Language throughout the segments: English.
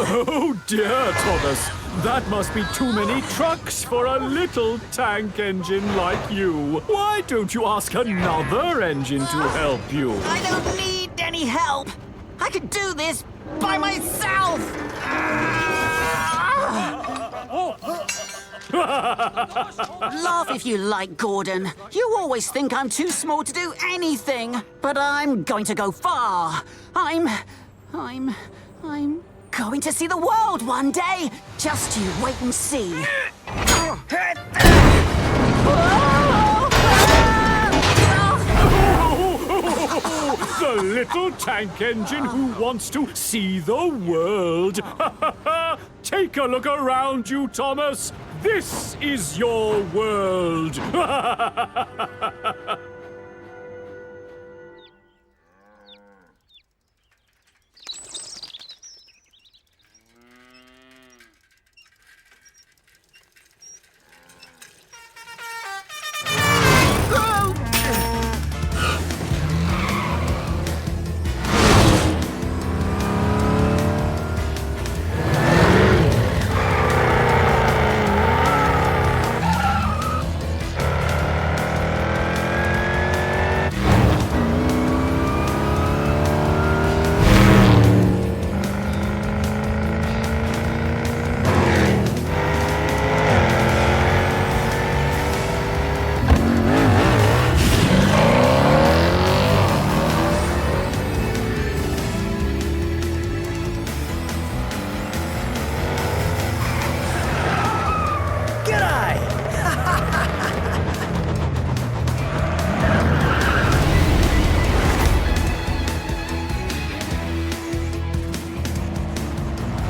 Oh dear, Thomas. That must be too many trucks for a little tank engine like you. Why don't you ask another engine to help you? I don't need any help. I can do this by myself. Laugh if you like, Gordon. You always think I'm too small to do anything. But I'm going to go far. I'm going to see the world one day. Just you wait and see. The little tank engine who wants to see the world. Take a look around you, Thomas. This is your world.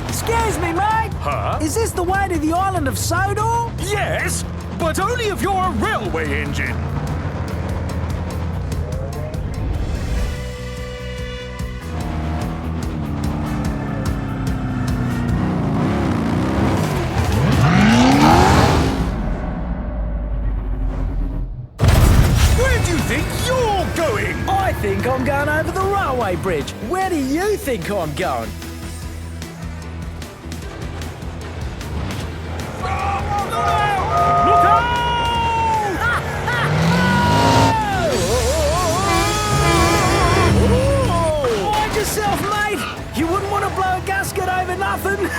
Excuse me, mate. Huh? Is this the way to the island of Sodor? Yes, but only if you're a railway engine. Where do you think you're going? I think I'm going over the railway bridge. Where do you think I'm going? Look out! Mind yourself, mate. You wouldn't want to blow a gasket over nothing.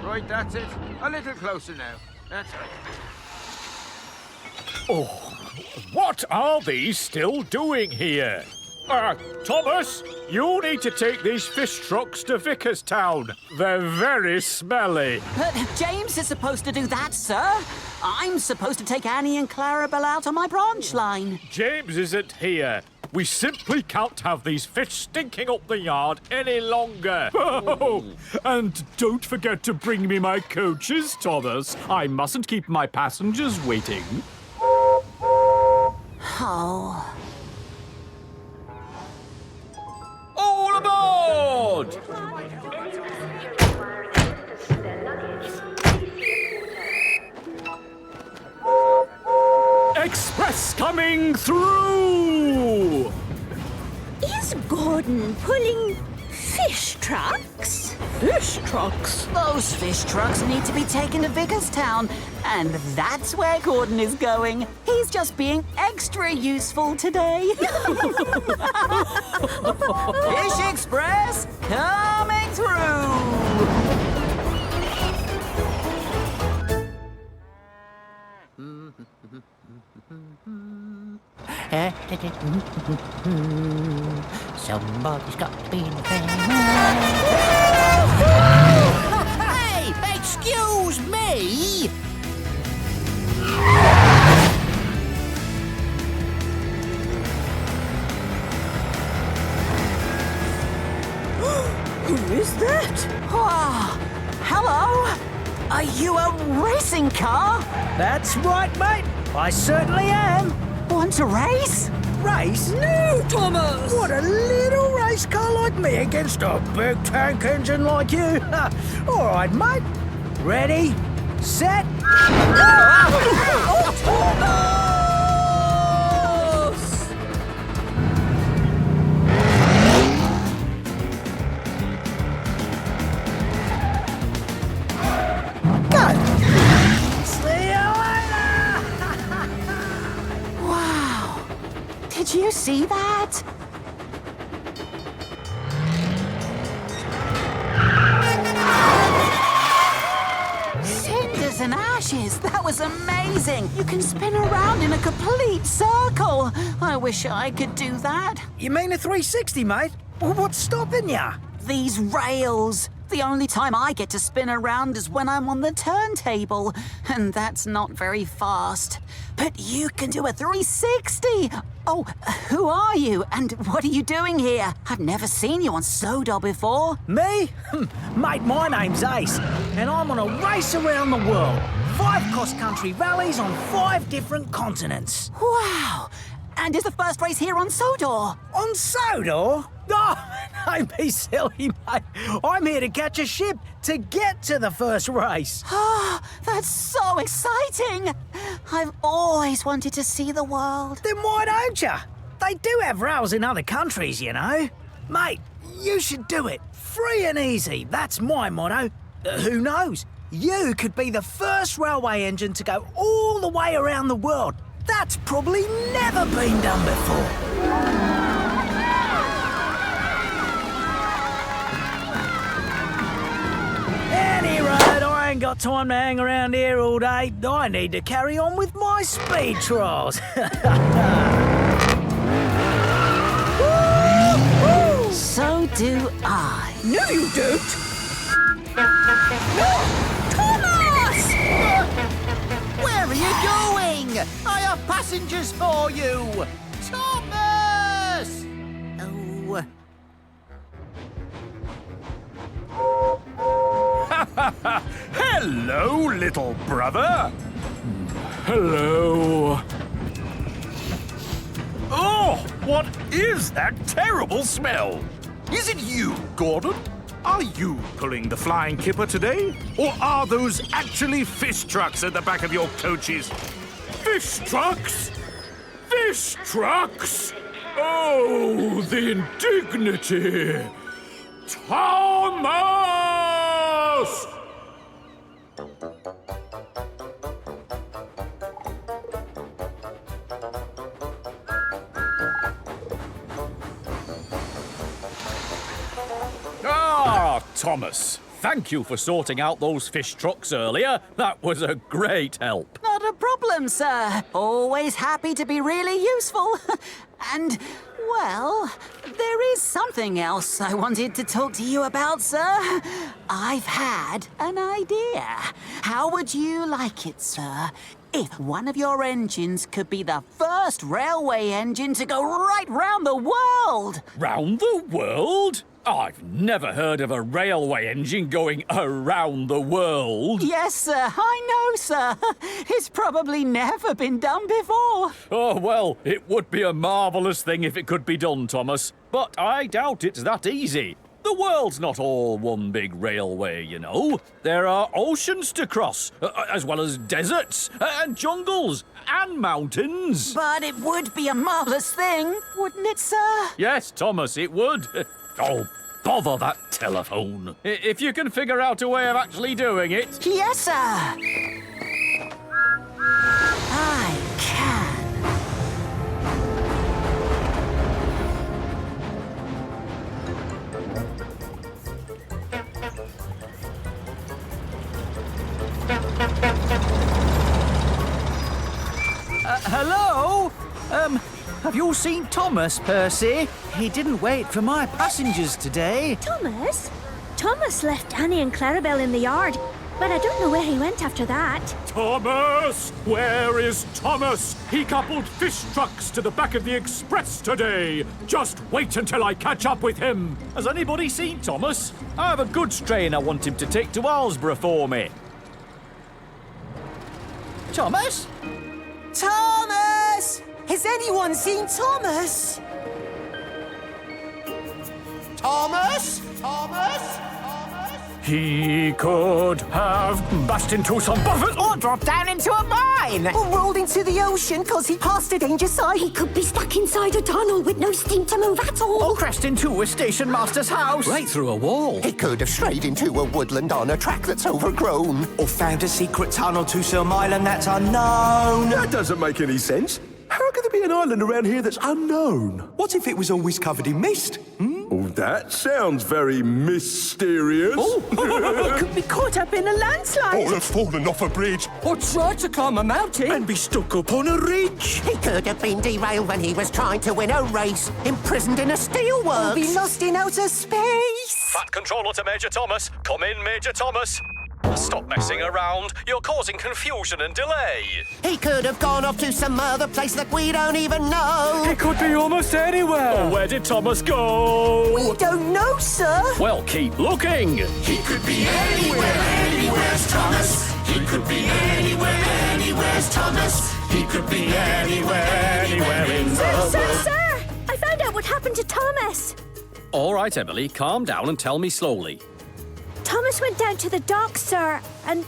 Right, that's it. A little closer now. That's right. Oh, what are these still doing here? Thomas, you need to take these fish trucks to Vickerstown. They're very smelly. But James is supposed to do that, sir. I'm supposed to take Annie and Clarabelle out on my branch line. James isn't here. We simply can't have these fish stinking up the yard any longer. Oh, and don't forget to bring me my coaches, Thomas. I mustn't keep my passengers waiting. Oh. All aboard! Express coming through! Is Gordon pulling fish trucks? Fish trucks? Those fish trucks need to be taken to Vickerstown, and that's where Gordon is going. He's just being extra useful today. Fish Express coming through! Somebody's got to be in the family. Hey, excuse me! Who is that? Oh, hello? Are you a racing car? That's right, mate. I certainly am. Want to race? Race? No, Thomas! What a little race car like me against a big tank engine like you. All right, mate. Ready, set. Oh, Thomas! you see that? Cinders and ashes. That was amazing. You can spin around in a complete circle. I wish I could do that. You mean a 360, mate? Well, what's stopping ya? These rails. The only time I get to spin around is when I'm on the turntable, and that's not very fast. But you can do a 360! Oh, who are you, and what are you doing here? I've never seen you on Sodor before. Me? Mate, my name's Ace, and I'm on a race around the world. 5 cross-country rallies on 5 different continents. Wow! And is the first race here on Sodor? On Sodor? Oh, don't be silly, mate. I'm here to catch a ship to get to the first race. Ah, that's so exciting! I've always wanted to see the world. Then why don't you? They do have rails in other countries, you know. Mate, you should do it. Free and easy, that's my motto. Who knows? You could be the first railway engine to go all the way around the world. That's probably never been done before. Any road, I ain't got time to hang around here all day. I need to carry on with my speed trials. So do I. No, you don't. Thomas! Where are you going? I have passengers for you. Thomas! Oh. Hello, little brother. Hello. Oh, what is that terrible smell? Is it you, Gordon? Are you pulling the flying kipper today? Or are those actually fish trucks at the back of your coaches? Fish trucks? Fish trucks? Oh, the indignity! Thomas! Ah, Thomas. Thank you for sorting out those fish trucks earlier. That was a great help. Not a problem, sir. Always happy to be really useful. And, well, there is something else I wanted to talk to you about, sir. I've had an idea. How would you like it, sir, if one of your engines could be the first railway engine to go right round the world? Round the world? I've never heard of a railway engine going around the world. Yes, sir, I know, sir. It's probably never been done before. Oh, well, it would be a marvellous thing if it could be done, Thomas. But I doubt it's that easy. The world's not all one big railway, you know. There are oceans to cross, as well as deserts, and jungles, and mountains. But it would be a marvellous thing, wouldn't it, sir? Yes, Thomas, it would. Oh, bother that telephone. If you can figure out a way of actually doing it. Yes, sir. I can. Hello? Have you seen Thomas, Percy? He didn't wait for my passengers today. Thomas? Thomas left Annie and Clarabelle in the yard, but I don't know where he went after that. Thomas! Where is Thomas? He coupled fish trucks to the back of the express today. Just wait until I catch up with him. Has anybody seen Thomas? I have a goods train I want him to take to Alsborough for me. Thomas? Thomas! Has anyone seen Thomas? Thomas? Thomas? He could have bashed into some buffers. Or dropped down into a mine! Or rolled into the ocean because he passed a danger sign. He could be stuck inside a tunnel with no steam to move at all. Or crashed into a station master's house. Right through a wall. He could have strayed into a woodland on a track that's overgrown. Or found a secret tunnel to some island that's unknown. That doesn't make any sense. How could there there be an island around here that's unknown? What if it was always covered in mist? Oh, that sounds very mysterious. Could be caught up in a landslide. Or have fallen off a bridge. Or try to climb a mountain. And be stuck up on a ridge. He could have been derailed when he was trying to win a race, imprisoned in a steelworks. Or be lost in outer space. Fat controller to Major Thomas. Come in, Major Thomas. Stop messing around. You're causing confusion and delay. He could have gone off to some other place that we don't even know. It could be almost anywhere. Oh, where did Thomas go? We don't know, sir. Well, keep looking. He could be anywhere's Thomas. He could be anywhere's Thomas. He could be anywhere in the world. Sir! I found out what happened to Thomas. All right, Emily, calm down and tell me slowly. Thomas went down to the dock, sir, and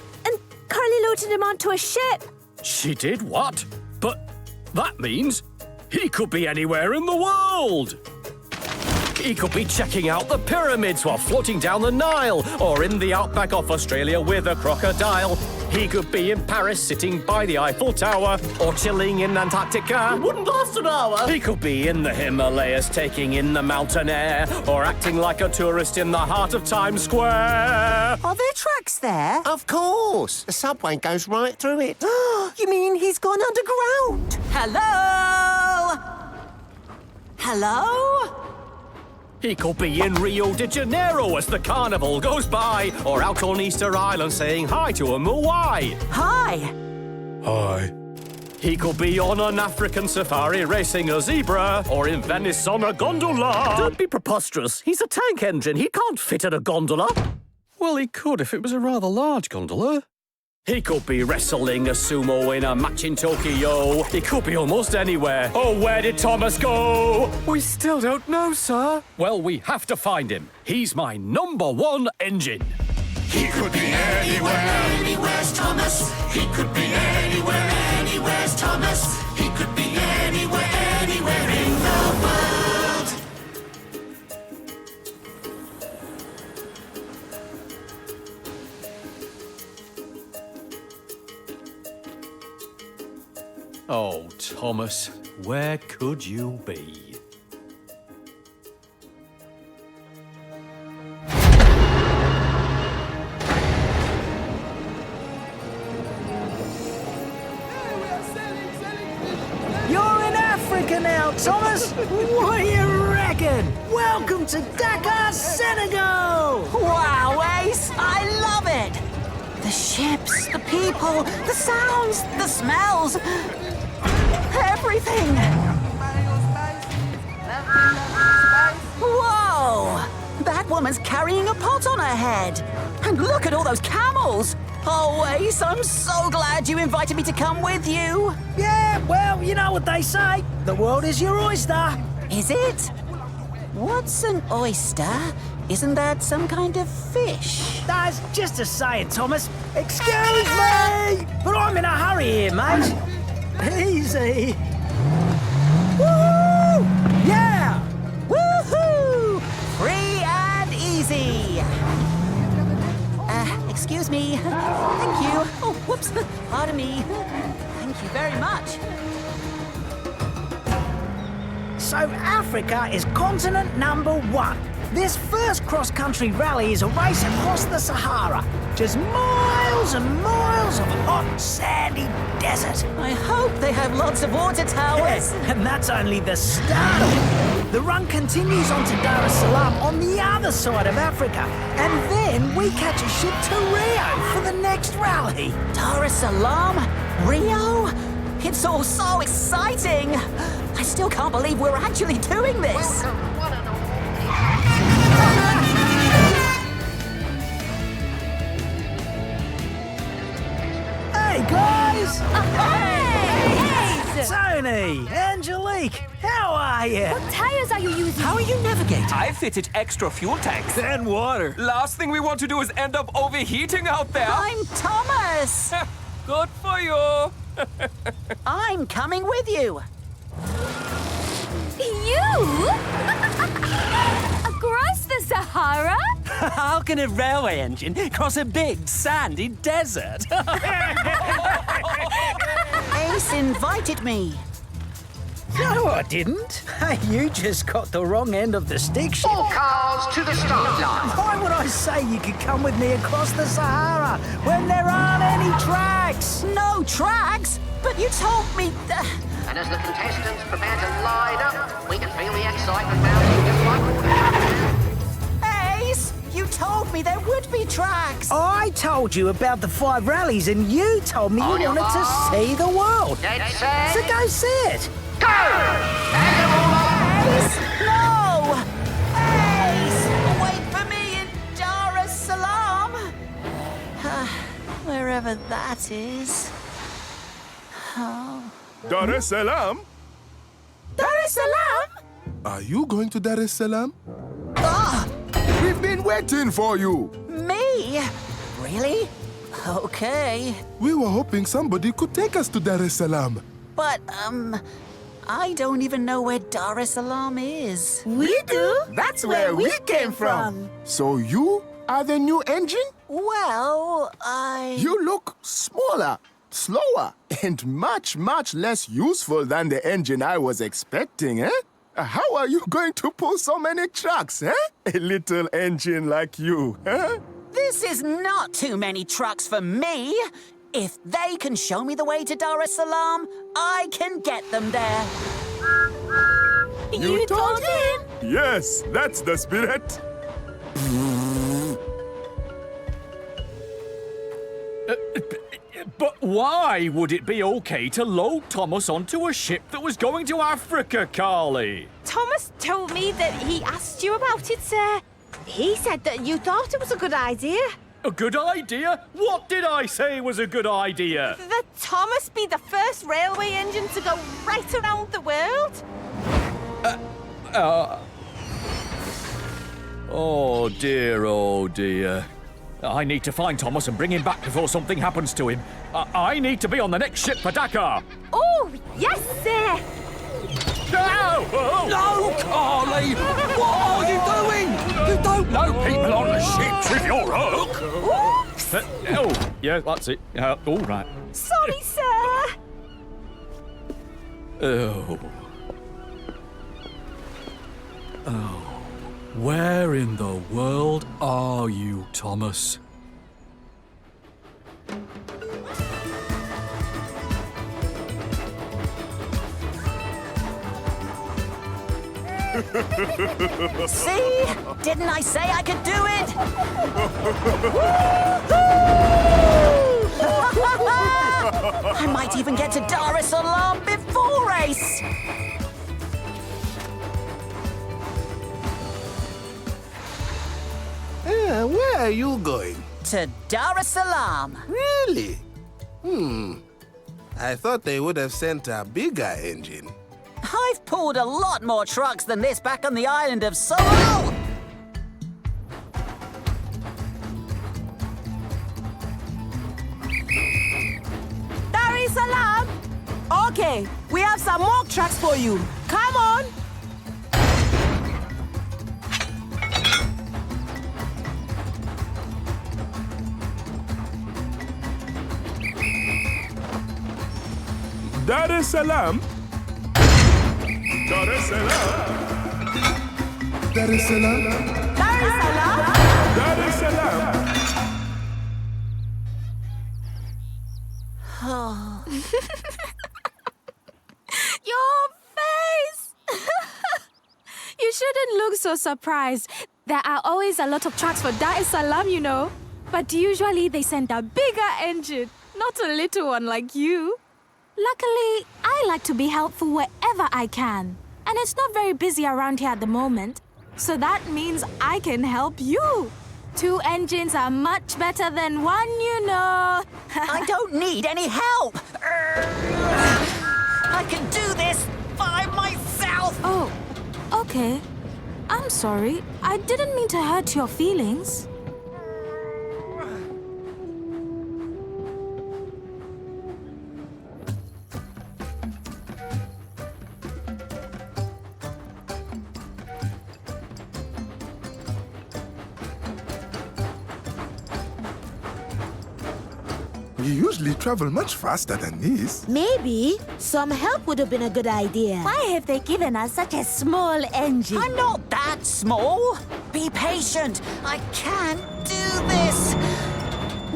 Carly loaded him onto a ship. She did what? But that means he could be anywhere in the world. He could be checking out the pyramids while floating down the Nile, or in the outback of Australia with a crocodile. He could be in Paris sitting by the Eiffel Tower, or chilling in Antarctica. Wouldn't last an hour. He could be in the Himalayas taking in the mountain air, or acting like a tourist in the heart of Times Square. Are there tracks there? Of course. The subway goes right through it. You mean he's gone underground? Hello? Hello? He could be in Rio de Janeiro as the carnival goes by, or out on Easter Island saying hi to a Moai. Hi. Hi. He could be on an African safari racing a zebra, or in Venice on a gondola. Don't be preposterous. He's a tank engine. He can't fit in a gondola. Well, he could if it was a rather large gondola. He could be wrestling a sumo in a match in Tokyo. He could be almost anywhere. Oh, where did Thomas go? We still don't know, sir. Well, we have to find him. He's my #1 engine. He could be anywhere's Thomas. He could be anywhere's Thomas. He could be anywhere in the world. Oh, Thomas, where could you be? You're in Africa now, Thomas. What do you reckon? Welcome to Dakar, Senegal. Wow, Ace, I love it. The ships, the people, the sounds, the smells, everything. Whoa! That woman's carrying a pot on her head. And look at all those camels. Oh, Ace, I'm so glad you invited me to come with you. Yeah, well, you know what they say. The world is your oyster. Is it? What's an oyster? Isn't that some kind of fish? That's just a saying, Thomas. Excuse me, but I'm in a hurry here, mate. Easy. Woo! Yeah! Woohoo! Free and easy. Excuse me. Thank you. Oh, whoops. Pardon me. Thank you very much. So Africa is continent #1. This first cross-country rally is a race across the Sahara. Just miles and miles of hot, sandy desert. I hope they have lots of water towers. And that's only the start of it. The run continues on to Dar es Salaam on the other side of Africa. And then we catch a ship to Rio for the next rally. Dar es Salaam? Rio? It's all so exciting. I still can't believe we're actually doing this. Hey, guys! Hey! Tony, Angelique, how are you? What tires are you using? How are you navigating? I fitted extra fuel tanks. And water. Last thing we want to do is end up overheating out there. I'm Thomas. Good for you. I'm coming with you. You? Across the Sahara? How can a railway engine cross a big, sandy desert? Ace invited me. No, I didn't. Hey, you just got the wrong end of the stick shift. All cars to the start line. Why would I say you could come with me across the Sahara when there aren't any tracks? No tracks? But you told me... And as the contestants prepare to line up, we can feel the excitement mounting just like... Ace, you told me there would be tracks. I told you about the 5 rallies and you told me you wanted to see the world. Get set. So go see it. Go! Ace, no! Ace, wait for me in Dar es Salaam. Wherever that is. Oh. Dar es Salaam? Dar es Salaam? Are you going to Dar es Salaam? We've been waiting for you. Me? Really? Okay. We were hoping somebody could take us to Dar es Salaam. But, I don't even know where Dar es Salaam is. We do. That's where we came from. So you are the new engine? Well, You look smaller, slower, and much, much less useful than the engine I was expecting, eh? How are you going to pull so many trucks, eh? A little engine like you, eh? This is not too many trucks for me. If they can show me the way to Dar es Salaam, I can get them there. You told him? Yes, that's the spirit. But why would it be okay to load Thomas onto a ship that was going to Africa, Carly? Thomas told me that he asked you about it, sir. He said that you thought it was a good idea. A good idea? What did I say was a good idea? That Thomas be the first railway engine to go right around the world? Oh dear, oh dear. I need to find Thomas and bring him back before something happens to him. I need to be on the next ship for Dakar. Oh, yes, sir. No! Oh. No, Carly! What are you doing? You don't know people on the ships if you're hook. Oops. Oh, yeah, that's it. All right. Sorry, sir. Oh. Oh. Where in the world are you, Thomas? See? Didn't I say I could do it? I might even get to Dar es Salaam before race. Where are you going? To Dar es Salaam. Really? I thought they would have sent a bigger engine. I've pulled a lot more trucks than this back on the island of Solo. Dar es Salaam. Okay, we have some more trucks for you. Come on. Dar es Salaam? Dar es Salaam? Dar es Salaam? Dar es Salaam. Dar es Salaam? Your face! You shouldn't look so surprised. There are always a lot of trucks for Dar es Salaam, you know. But usually they send a bigger engine, not a little one like you. Luckily, I like to be helpful wherever I can. And it's not very busy around here at the moment. So that means I can help you. 2 engines are much better than 1, you know. I don't need any help. I can do this by myself. Oh, okay. I'm sorry. I didn't mean to hurt your feelings. You usually travel much faster than this. Maybe some help would have been a good idea. Why have they given us such a small engine? I'm not that small. Be patient. I can do this.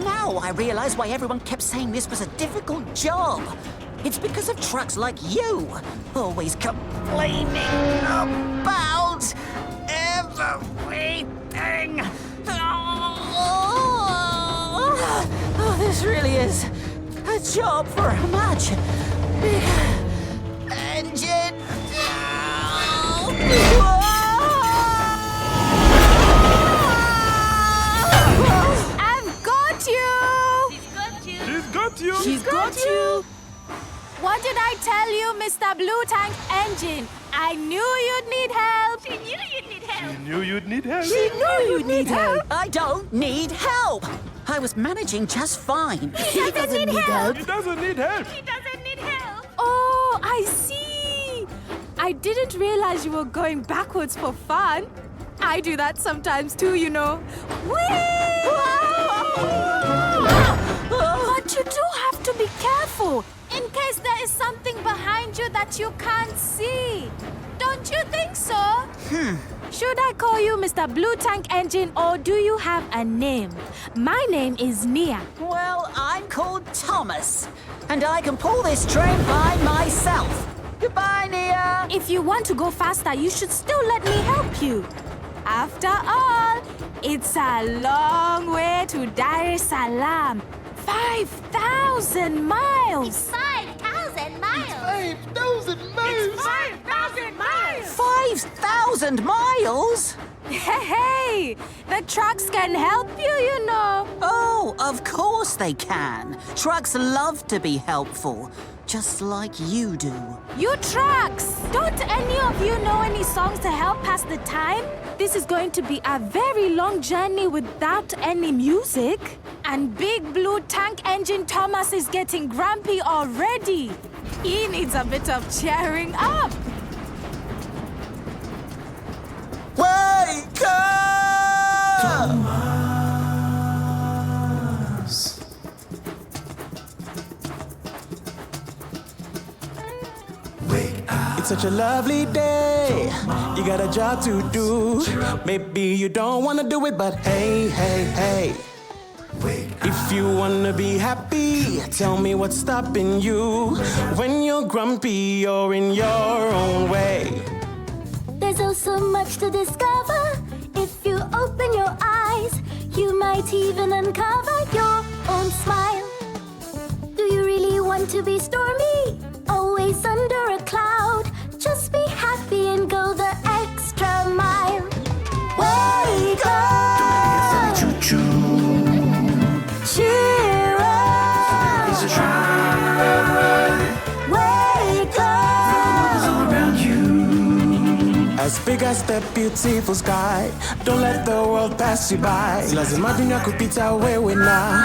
Now I realize why everyone kept saying this was a difficult job. It's because of trucks like you, always complaining about everything. Oh, this really is a job for a much bigger engine. I've got you! She's got you! What did I tell you, Mr. Blue Tank Engine? I knew you'd need help. She knew you'd need help. You knew you'd need help. She knew you'd need help. I don't need help. I was managing just fine. He doesn't need help. He doesn't need help. He doesn't need help. Oh, I see. I didn't realize you were going backwards for fun. I do that sometimes too, you know. Whee! But you do have to be careful in case there is something behind you that you can't see. Don't you think so? Should I call you Mr. Blue Tank Engine or do you have a name? My name is Nia. Well, I'm called Thomas, and I can pull this train by myself. Goodbye, Nia. If you want to go faster, you should still let me help you. After all, it's a long way to Dar es Salaam. 5,000 miles. 5,000 miles. 5,000 miles. 5,000 miles. 5,000 miles? Hey, the trucks can help you, you know. Oh, of course they can. Trucks love to be helpful, just like you do. You trucks! Don't any of you know any songs to help pass the time? This is going to be a very long journey without any music. And Big Blue Tank Engine Thomas is getting grumpy already. He needs a bit of cheering up. Wake up! Thomas. It's such a lovely day. You got a job to do. Maybe you don't wanna do it, but hey, hey, hey. If you wanna be happy, tell me what's stopping you. When you're grumpy, you're in your own way. There's also much to discover. If you open your eyes, you might even uncover your own smile. Do you really want to be stormy? Always under a cloud. Just be happy and go the extra mile. Wake up! Choo-choo. Cheer up! It's a try. Wake up! All around you. As big as the beautiful sky, don't let the world pass you by. Lazima dunia kupita wewe na.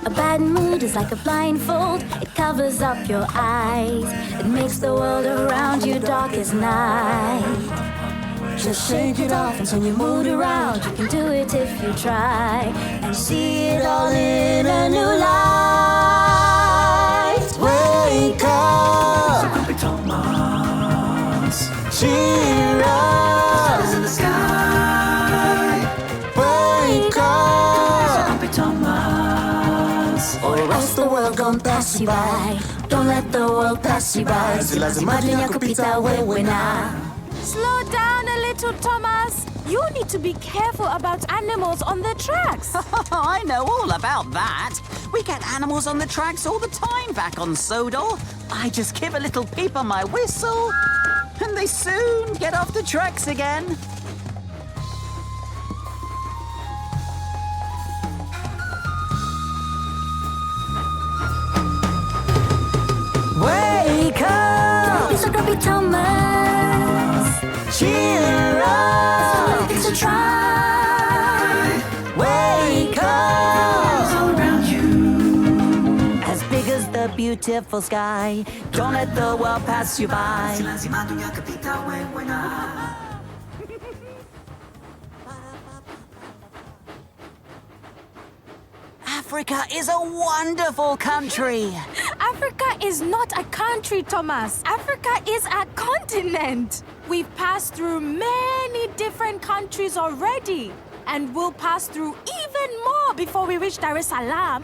A bad mood is like a blindfold. It covers up your eyes. It makes the world around you dark as night. Just shake it off and turn your mood around. You can do it if you try. And see it all in a new light. Wake up! So grumpy Thomas. Cheer up! Stars in the sky. Wake up! So grumpy Thomas. Or else the world gon' pass you by. Don't let the world pass you by. Lazima dunia kupita wewe na. Slow down a little, Thomas. You need to be careful about animals on the tracks. I know all about that. We get animals on the tracks all the time back on Sodor. I just give a little peep on my whistle, and they soon get off the tracks again. Wake up! Don't be so grumpy, Thomas. Cheer up! It's a try. Wake up! big as the beautiful sky. Don't let the world pass you by. Africa is a wonderful country. Africa is not a country, Thomas. Africa is a continent. We've passed through many different countries already. And we'll pass through even more before we reach Dar es Salaam.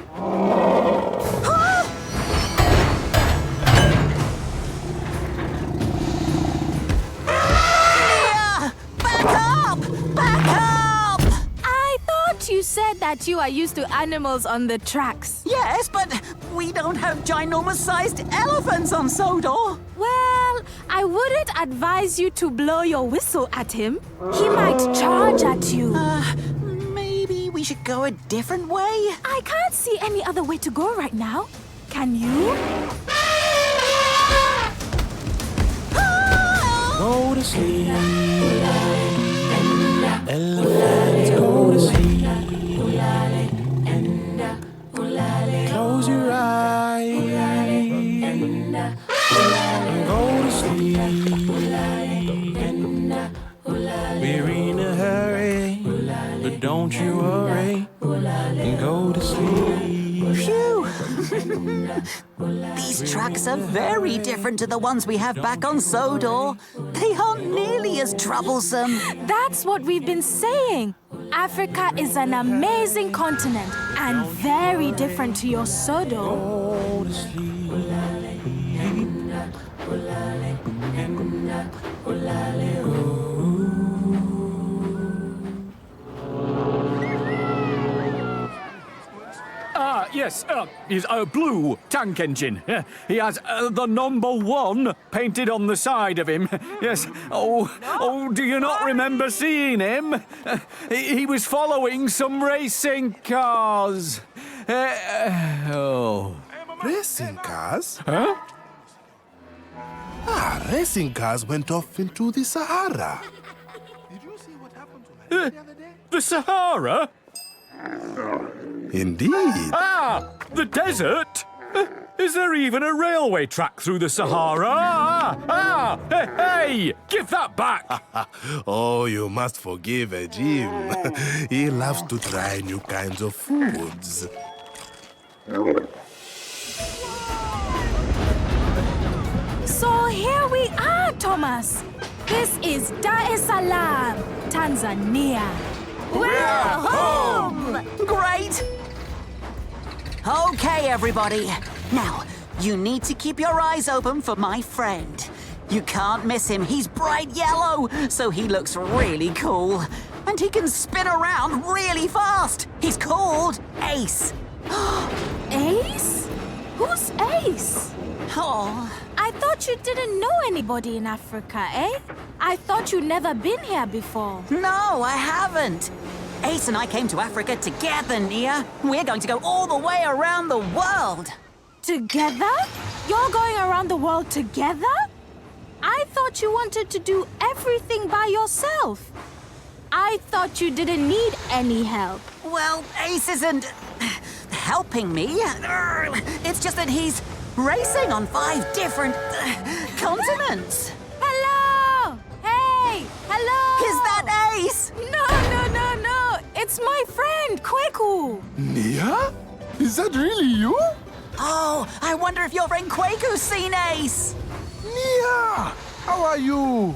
Nia! Back up! Back up! I thought you said that you are used to animals on the tracks. Yes, but we don't have ginormous-sized elephants on Sodor. Well, I wouldn't advise you to blow your whistle at him. He might charge at you. Maybe we should go a different way? I can't see any other way to go right now. Can you? Go to sleep. Elephants, go to sleep. Close your eyes. Go to sleep. We're in a hurry, but don't you worry. Go to sleep. Phew! These tracks are very different to the ones we have back on Sodor. They aren't nearly as troublesome. That's what we've been saying. Africa is an amazing continent and very different to your Sodor. Go to sleep. Yes, he's a blue tank engine. He has the #1 painted on the side of him. Yes. Oh, do you not remember seeing him? He was following some racing cars. Racing cars? Huh? Racing cars went off into the Sahara. Did you see what happened to my the other day? The Sahara? Indeed. The desert? Is there even a railway track through the Sahara? Hey, give that back! Oh, you must forgive Jim. He loves to try new kinds of foods. So here we are, Thomas. This is Dar es Salaam, Tanzania. We're home! Great! Okay, everybody. Now, you need to keep your eyes open for my friend. You can't miss him. He's bright yellow, so he looks really cool. And he can spin around really fast. He's called Ace. Ace? Who's Ace? Oh. I thought you didn't know anybody in Africa, eh? I thought you'd never been here before. No, I haven't. Ace and I came to Africa together, Nia. We're going to go all the way around the world. Together? You're going around the world together? I thought you wanted to do everything by yourself. I thought you didn't need any help. Well, Ace isn't helping me. It's just that he's racing on 5 different continents. Hello! Hey! Hello! Is that Ace? No! It's my friend, Kweku. Nia? Is that really you? Oh, I wonder if your friend Kweku's seen Ace. Nia! How are you?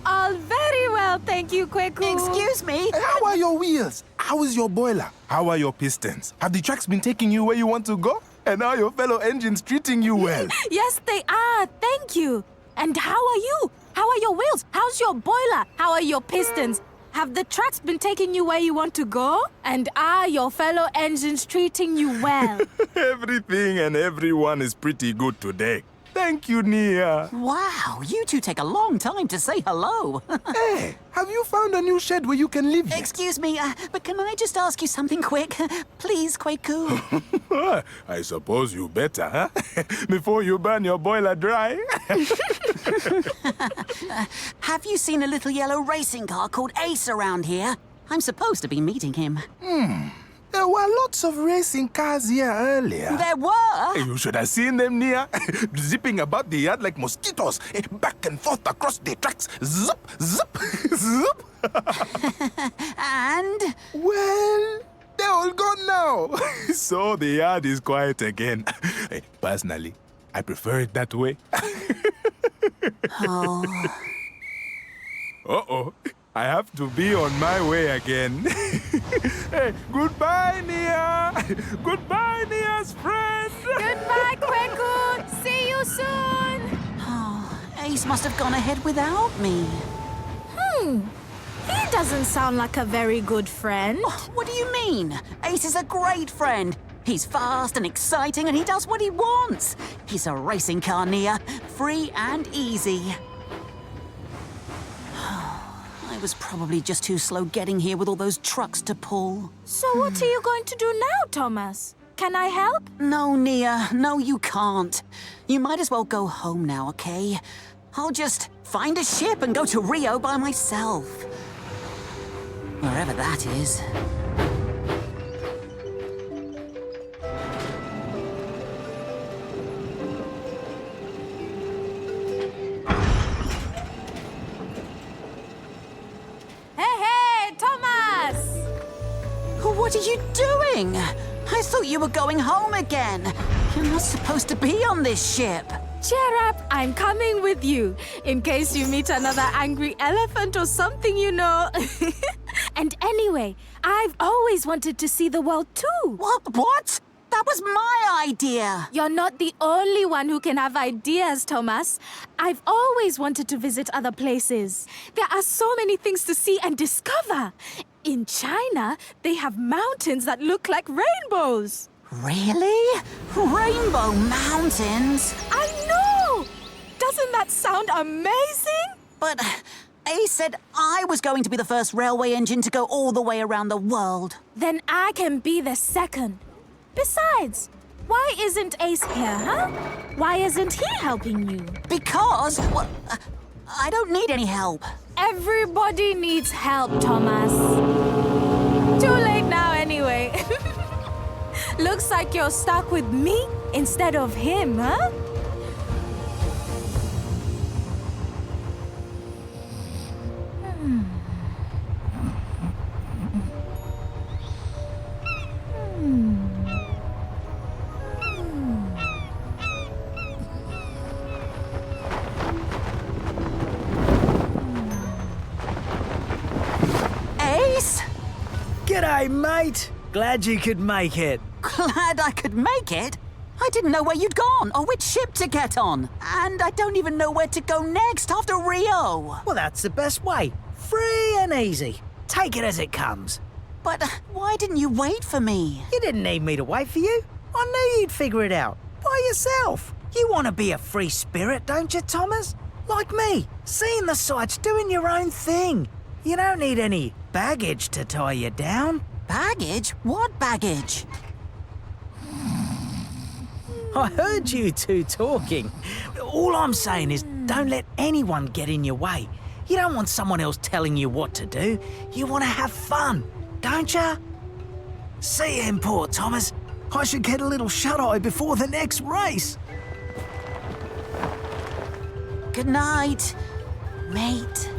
All very well, thank you, Kweku. Excuse me? How are your wheels? How is your boiler? How are your pistons? Have the tracks been taking you where you want to go? And are your fellow engines treating you well? Yes, they are. Thank you. And how are you? How are your wheels? How's your boiler? How are your pistons? Have the tracks been taking you where you want to go? And are your fellow engines treating you well? Everything and everyone is pretty good today. Thank you, Nia. Wow, you two take a long time to say hello. Hey, have you found a new shed where you can live yet? Excuse me, but can I just ask you something quick? Please, Kweku. I suppose you better, huh? Before you burn your boiler dry. Have you seen a little yellow racing car called Ace around here? I'm supposed to be meeting him. There were lots of racing cars here earlier. There were? You should have seen them, Nia. Zipping about the yard like mosquitoes. Back and forth across the tracks. Zip, zip, zip. And? Well, they're all gone now. So the yard is quiet again. Personally, I prefer it that way. Oh. Uh-oh. I have to be on my way again. Hey, goodbye, Nia. Goodbye, Nia's friend. Goodbye, Kweku. See you soon. Oh, Ace must have gone ahead without me. He doesn't sound like a very good friend. Oh, what do you mean? Ace is a great friend. He's fast and exciting and he does what he wants. He's a racing car, Nia. Free and easy. I was probably just too slow getting here with all those trucks to pull. So what are you going to do now, Thomas? Can I help? No, Nia. No, you can't. You might as well go home now, okay? I'll just find a ship and go to Rio by myself. Wherever that is. Hey, Thomas! What are you doing? I thought you were going home again. You're not supposed to be on this ship. Cheer up, I'm coming with you. In case you meet another angry elephant or something, you know. And anyway, I've always wanted to see the world too. What? That was my idea. You're not the only one who can have ideas, Thomas. I've always wanted to visit other places. There are so many things to see and discover. In China, they have mountains that look like rainbows. Really? Rainbow mountains? I know! Doesn't that sound amazing? But Ace said I was going to be the first railway engine to go all the way around the world. Then I can be the second. Besides, why isn't Ace here, huh? Why isn't he helping you? Because, well, I don't need any help. Everybody needs help, Thomas. Too late now anyway. Looks like you're stuck with me instead of him, huh? Ace? G'day, mate. Glad you could make it. Glad I could make it? I didn't know where you'd gone or which ship to get on. And I don't even know where to go next after Rio. Well, that's the best way. Free and easy. Take it as it comes. But why didn't you wait for me? You didn't need me to wait for you. I knew you'd figure it out. By yourself. You want to be a free spirit, don't you, Thomas? Like me. Seeing the sights, doing your own thing. You don't need any baggage to tie you down. Baggage? What baggage? I heard you two talking. All I'm saying is don't let anyone get in your way. You don't want someone else telling you what to do. You want to have fun, don't you? See you in port, Thomas. I should get a little shut-eye before the next race. Good night, mate.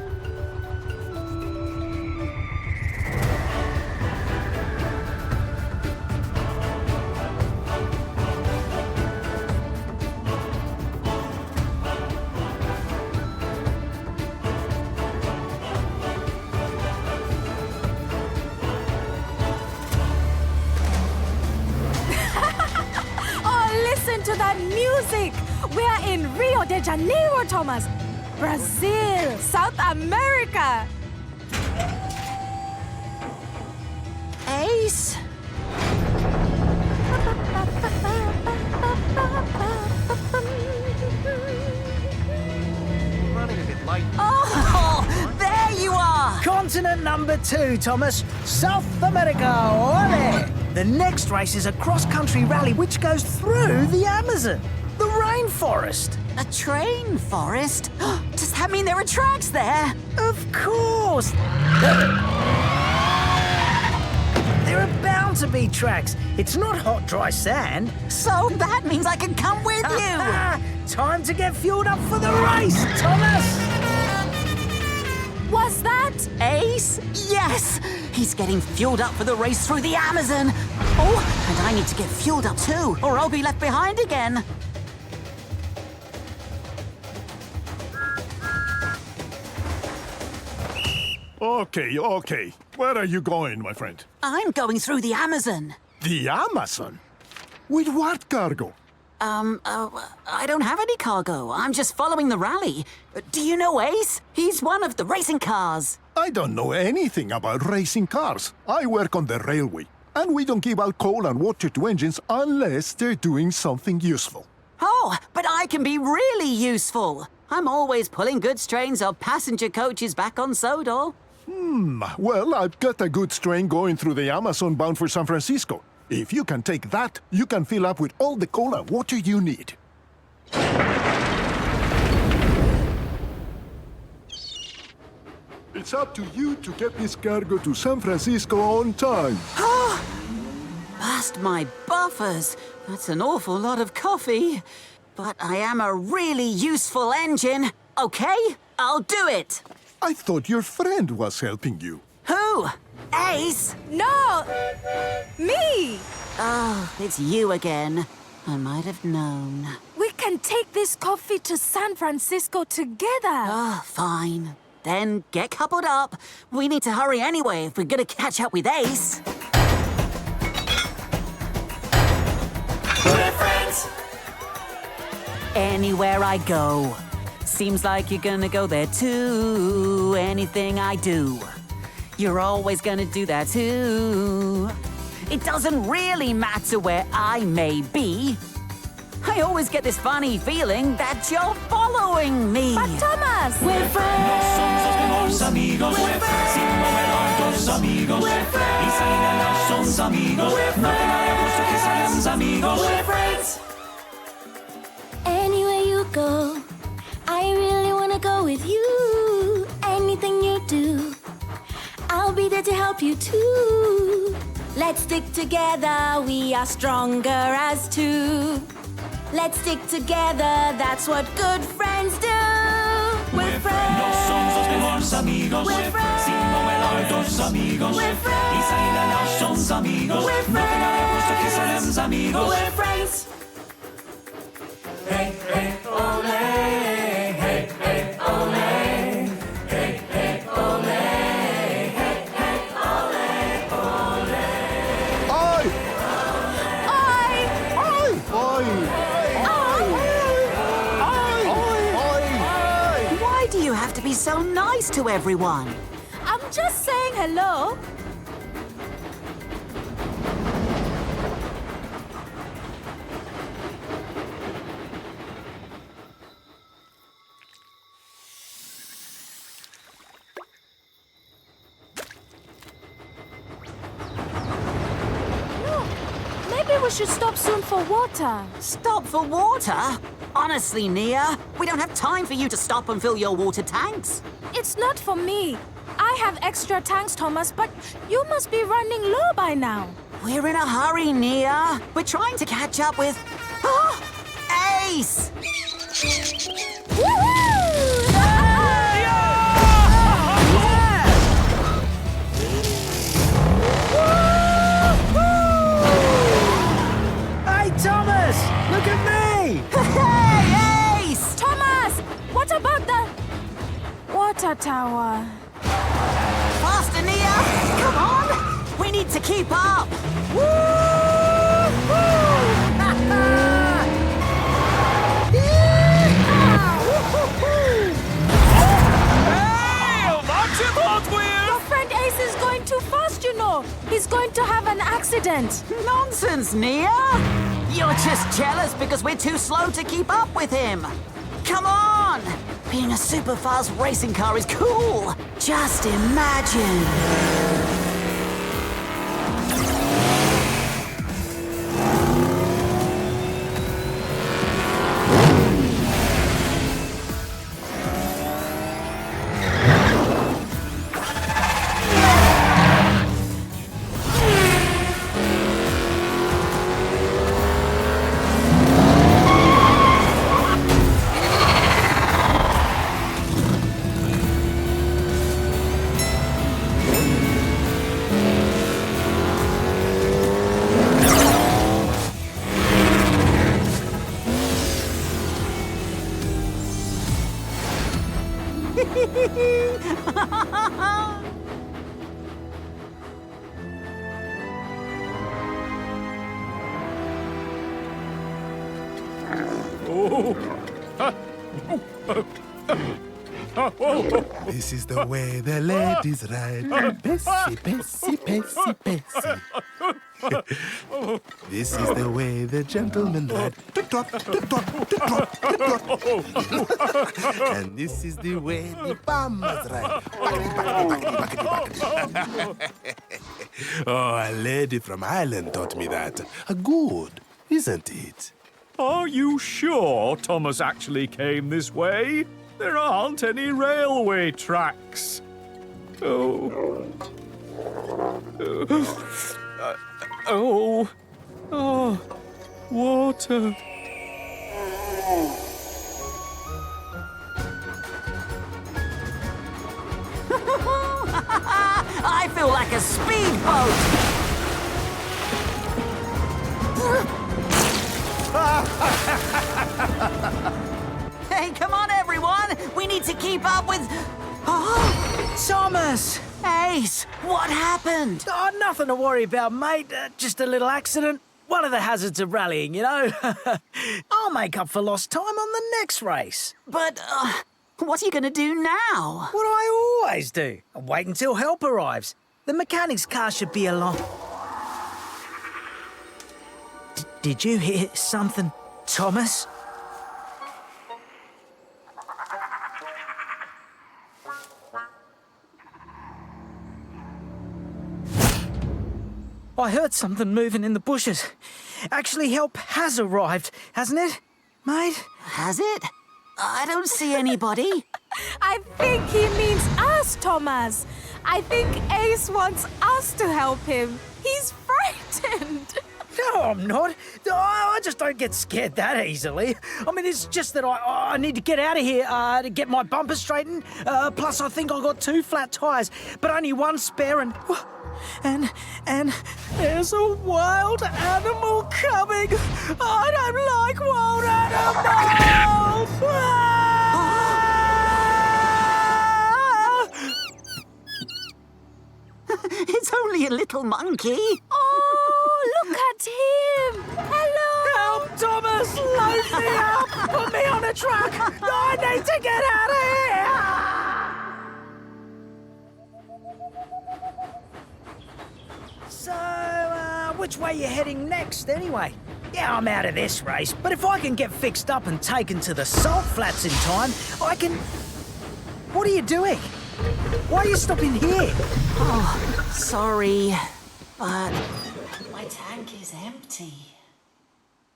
To that music! We're in Rio de Janeiro, Thomas. Brazil, South America. Ace? Running a bit late. Oh, there you are! Continent number 2, Thomas. South America, ole! The next race is a cross-country rally which goes through the Amazon, the rainforest. A train forest? Does that mean there are tracks there? Of course! There are bound to be tracks. It's not hot, dry sand. So that means I can come with you. Time to get fueled up for the race, Thomas! What's that? Ace? Yes! He's getting fueled up for the race through the Amazon. Oh, and I need to get fueled up too, or I'll be left behind again. Okay. Where are you going, my friend? I'm going through the Amazon. The Amazon? With what cargo? I don't have any cargo. I'm just following the rally. Do you know Ace? He's one of the racing cars. I don't know anything about racing cars. I work on the railway, and we don't give out coal and water to engines unless they're doing something useful. Oh, but I can be really useful. I'm always pulling goods trains or passenger coaches back on Sodor. Well, I've got a good train going through the Amazon bound for San Francisco. If you can take that, you can fill up with all the coal and water you need. It's up to you to get this cargo to San Francisco on time. Past my buffers. That's an awful lot of coffee. But I am a really useful engine. Okay, I'll do it. I thought your friend was helping you. Who? Ace? No! Me! Oh, it's you again. I might have known. We can take this coffee to San Francisco together. Oh, fine. Then get coupled up. We need to hurry anyway if we're gonna catch up with Ace. We're friends. Anywhere I go. Seems like you're gonna go there too. Anything I do, you're always gonna do that too. It doesn't really matter where I may be. I always get this funny feeling that you're following me. But Thomas! We're friends! Somos amigos. We're friends. Sin movernos dos amigos. We're friends. Y salir somos amigos. We're friends. No te gusto que seamos amigos. We're friends. Anywhere you go, I really wanna go with you. Anything you do, I'll be there to help you too. Let's stick together, we are stronger as two. Let's stick together, that's what good friends do. We're friends. No somos los mejores amigos. We're friends. Sin movernos dos amigos. We're friends. Y salir somos amigos. We're No te gusto que friends. seamos amigos. We're friends. Hey, hey, ole. Hey, hey, ole. Hey, hey, ole. Hey, hey, ole, ole. Oi! Why do you have to be so nice to everyone? I'm just saying hello. Maybe we should stop soon for water. Stop for water? Honestly, Nia, we don't have time for you to stop and fill your water tanks. It's not for me. I have extra tanks, Thomas, but you must be running low by now. We're in a hurry, Nia. We're trying to catch up with... Ace! Hey, Thomas! Look at me! Hey, Ace! Thomas, what about the water tower? Faster, Nia! Come on! We need to keep up! Your friend Ace is going too fast, you know. He's going to have an accident. Nonsense, Nia! You're just jealous because we're too slow to keep up with him. Come on! Being a super fast racing car is cool. Just imagine. This is the way the ladies ride. Bessie, Bessie, Bessie, Bessie. This is the way the gentlemen ride. And this is the way the farmers ride. Oh, a lady from Ireland taught me that. Good, isn't it? Are you sure Thomas actually came this way? There aren't any railway tracks. Oh. Oh, water. I feel like a speedboat. Hey, come on, everyone! We need to keep up with... Oh, Thomas! Ace, what happened? Oh, nothing to worry about, mate. Just a little accident. One of the hazards of rallying, you know. I'll make up for lost time on the next race. But, what are you going to do now? What I always do. I wait until help arrives. The mechanic's car should be along. Did you hear something, Thomas? I heard something moving in the bushes. Actually, help has arrived, hasn't it, mate? Has it? I don't see anybody. I think he means us, Thomas. I think Ace wants us to help him. He's frightened. No, I'm not. I just don't get scared that easily. I mean, it's just that I need to get out of here to get my bumper straightened. Plus, I think I got 2 flat tyres, but only 1 spare and there's a wild animal coming. I don't like wild animals. It's only a little monkey. Oh, look at him. Hello. Help, Thomas. Load me up. Put me on a truck. I need to get out of here. So, which way you heading next, anyway? Yeah, I'm out of this race, but if I can get fixed up and taken to the salt flats in time, I can... What are you doing? Why are you stopping here? Oh, sorry, but my tank is empty.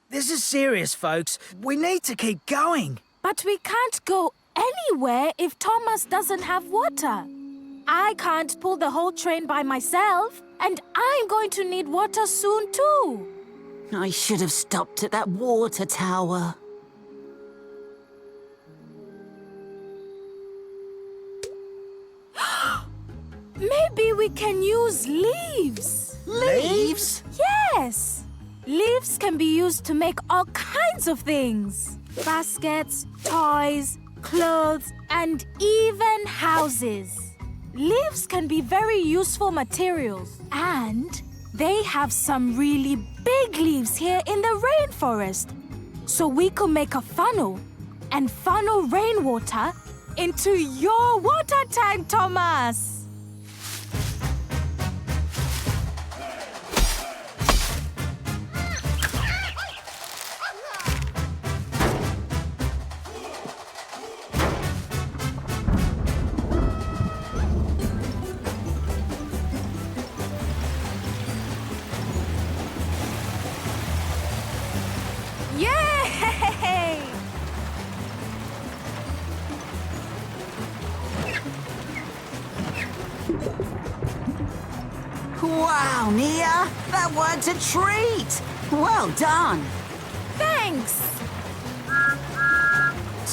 This is serious, folks. We need to keep going. But we can't go anywhere if Thomas doesn't have water. I can't pull the whole train by myself, and I'm going to need water soon too. I should have stopped at that water tower. Maybe we can use leaves. Leaves? Yes. Leaves can be used to make all kinds of things. Baskets, toys, clothes, and even houses. Leaves can be very useful materials, and they have some really big leaves here in the rainforest. So we could make a funnel and funnel rainwater into your water tank, Thomas. Yay! Wow, Nia, that worked a treat. Well done. Thanks.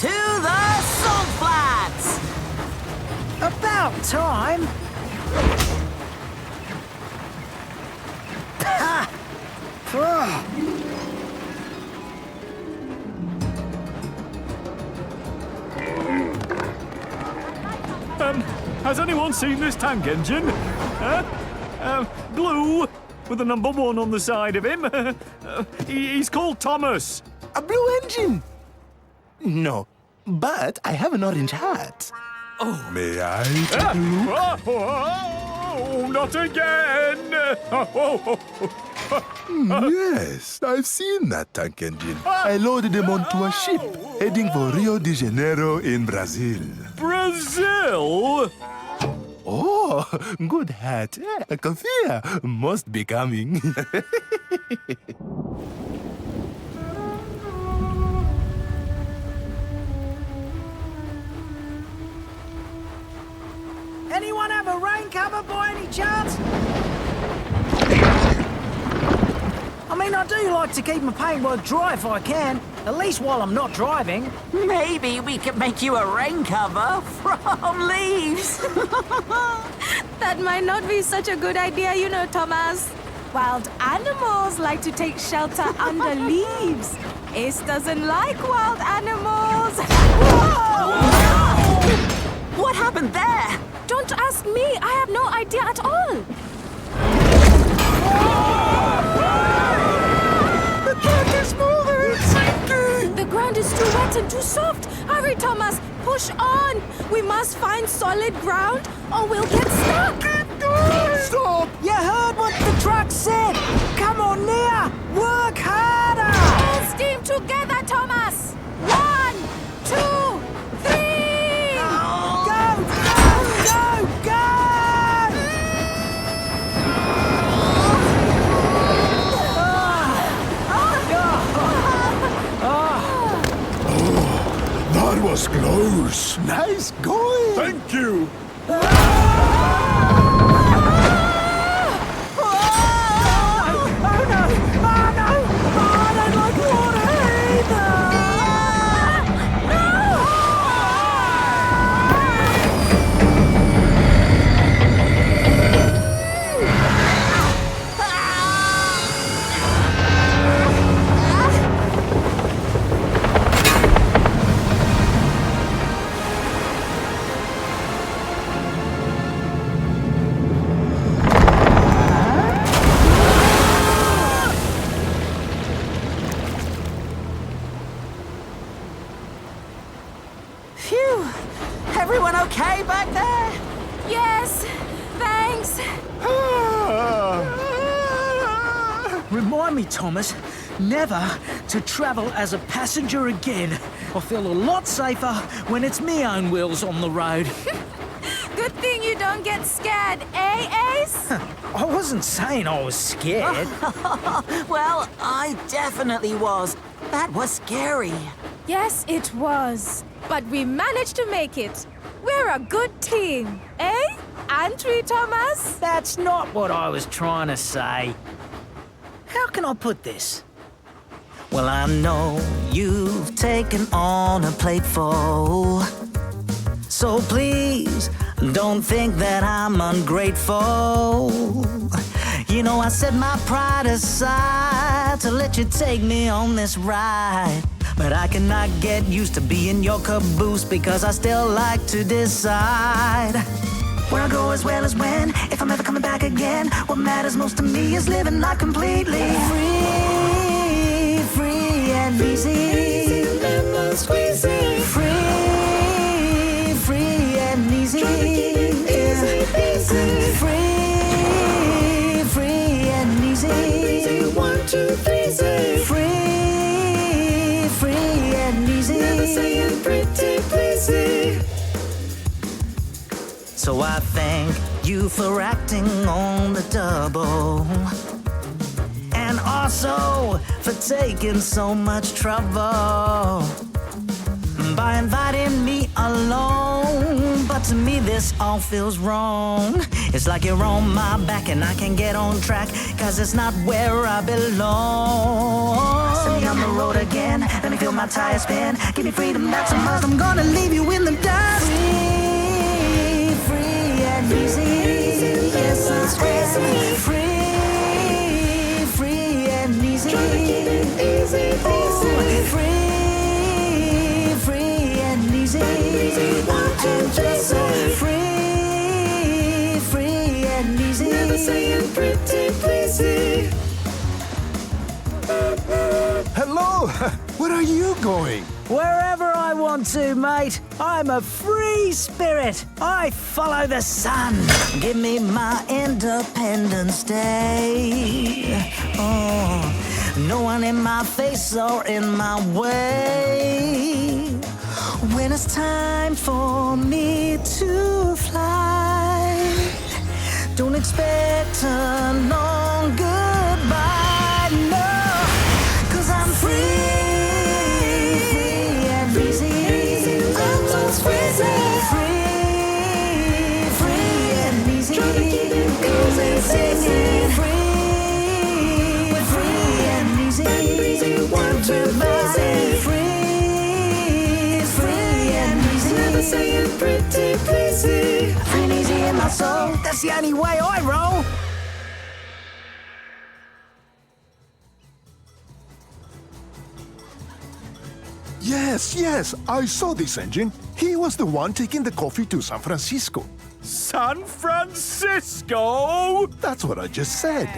To the salt flats. About time. Ha! has anyone seen this tank engine? Blue, with the number 1 on the side of him. He's called Thomas. A blue engine? No, but I have an orange hat. Oh. May I take a look? Oh, not again! Yes, I've seen that tank engine. I loaded them onto a ship heading for Rio de Janeiro in Brazil. Brazil? Oh, good hat. Confia must be coming. Anyone have a rain cover by any chance? I mean, I do like to keep my paintwork dry if I can, at least while I'm not driving. Maybe we could make you a rain cover from leaves. That might not be such a good idea, you know, Thomas. Wild animals like to take shelter under leaves. Ace doesn't like wild animals. What happened there? Don't ask me. I have no idea at all. The truck is moving! It's sinking! The ground is too wet and too soft. Hurry, Thomas. Push on. We must find solid ground or we'll get stuck. Stop! You heard what the truck said. Come on, Nia. Work harder. All steam together, Thomas. 1, 2, 3. Go! That was close. Nice going. Thank you. Phew! Everyone okay back there? Yes, thanks. Remind me, Thomas, never to travel as a passenger again. I feel a lot safer when it's me own wheels on the road. Good thing you don't get scared, eh, Ace? I wasn't saying I was scared. Well, I definitely was. That was scary. Yes, it was. But we managed to make it. We're a good team, eh? Aren't we, Thomas? That's not what I was trying to say. How can I put this? Well, I know you've taken on a plateful. So please, don't think that I'm ungrateful. You know, I set my pride aside to let you take me on this ride. But I cannot get used to being your caboose because I still like to decide where I go as well as when, if I'm ever coming back again. What matters most to me is living life completely free, free and easy. Lemon squeezy. Free, free and easy. Easy peasy. Free, free and easy. 1, 2, 3, say free, free and easy. Never saying pretty pleasy. So I thank you for acting on the double, and also for taking so much trouble by inviting me along. But to me this all feels wrong. It's like you're on my back and I can't get on track, cause it's not where I belong. Send me on the road again, let me feel my tires spin. Give me freedom, that's a must. I'm gonna leave you in the dust. Free, free and easy. Yes, I'm free. Free, free and easy. Easy, easy. Free, free and easy. 1, 2, 3, say free, Where are you going? Wherever I want to, mate. I'm a free spirit. I follow the sun. Give me my Independence Day. Oh, no one in my face or in my way. When it's time for me to fly, don't expect a long goodbye, no, 'cause I'm free. Pretty pleasy, free and easy in my soul. That's the only way I roll. Yes, I saw this engine. He was the one taking the coffee to San Francisco. San Francisco? That's what I just said.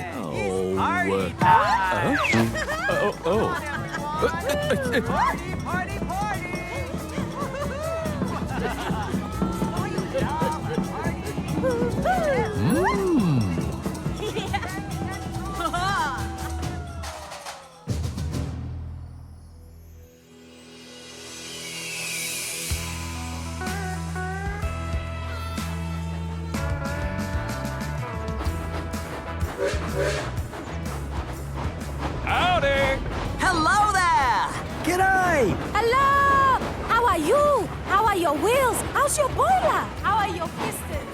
Howdy! Hello there! G'day! Hello! How are you? How are your wheels? How's your boiler? How are your pistons?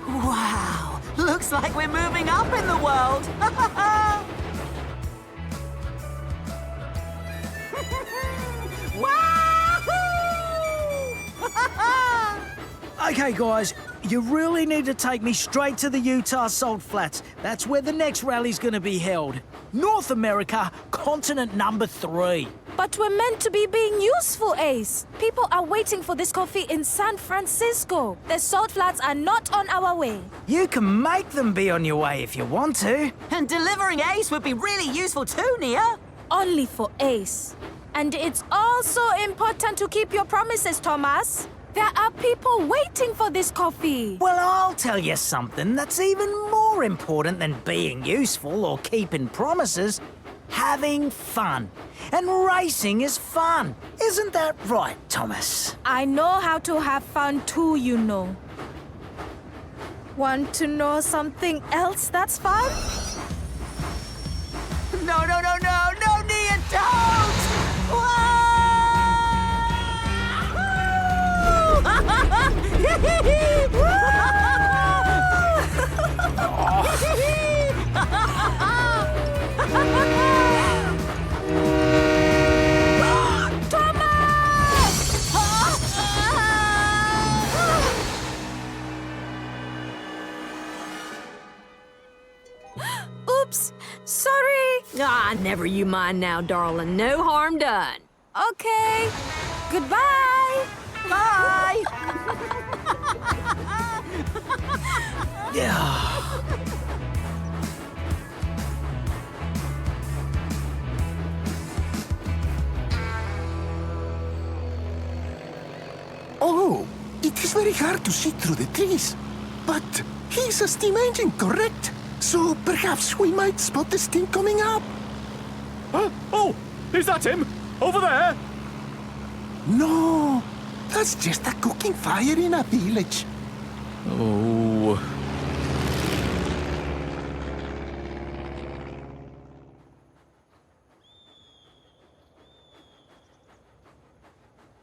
Wow! Looks like we're moving up in the world! Okay, guys, you really need to take me straight to the Utah Salt Flats. That's where the next rally's going to be held. North America, continent number 3. But we're meant to be being useful, Ace. People are waiting for this coffee in San Francisco. The salt flats are not on our way. You can make them be on your way if you want to. And delivering Ace would be really useful too, Nia. Only for Ace. And it's also important to keep your promises, Thomas. There are people waiting for this coffee. Well, I'll tell you something that's even more important than being useful or keeping promises. Having fun. And racing is fun. Isn't that right, Thomas? I know how to have fun too, you know. Want to know something else that's fun? No, Nia, don't! Oops, sorry. Ah, never you mind now, darling. No harm done. Okay, goodbye. Bye. Yeah. Oh, it is very hard to see through the trees. But he's a steam engine, correct? So perhaps we might spot the steam coming up. Oh, is that him? Over there? No, that's just a cooking fire in a village. Oh.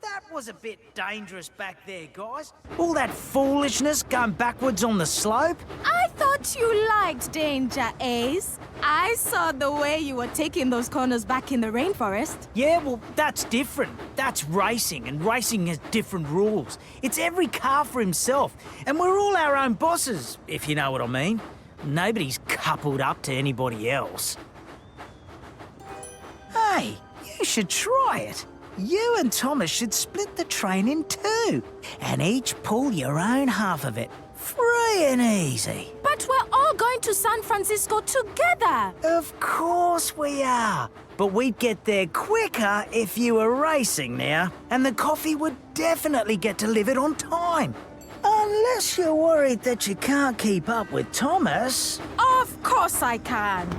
That was a bit dangerous back there, guys. All that foolishness going backwards on the slope. I thought you liked danger, Ace. I saw the way you were taking those corners back in the rainforest. Yeah, well, that's different. That's racing, and racing has different rules. It's every car for himself, and we're all our own bosses, if you know what I mean. Nobody's coupled up to anybody else. Hey, you should try it. You and Thomas should split the train in two, and each pull your own half of it. Free and easy. But we're all all going to San Francisco together. Of course we are. But we'd get there quicker if you were racing now, and the coffee would definitely get delivered on time. Unless you're worried that you can't keep up with Thomas. Of course I can.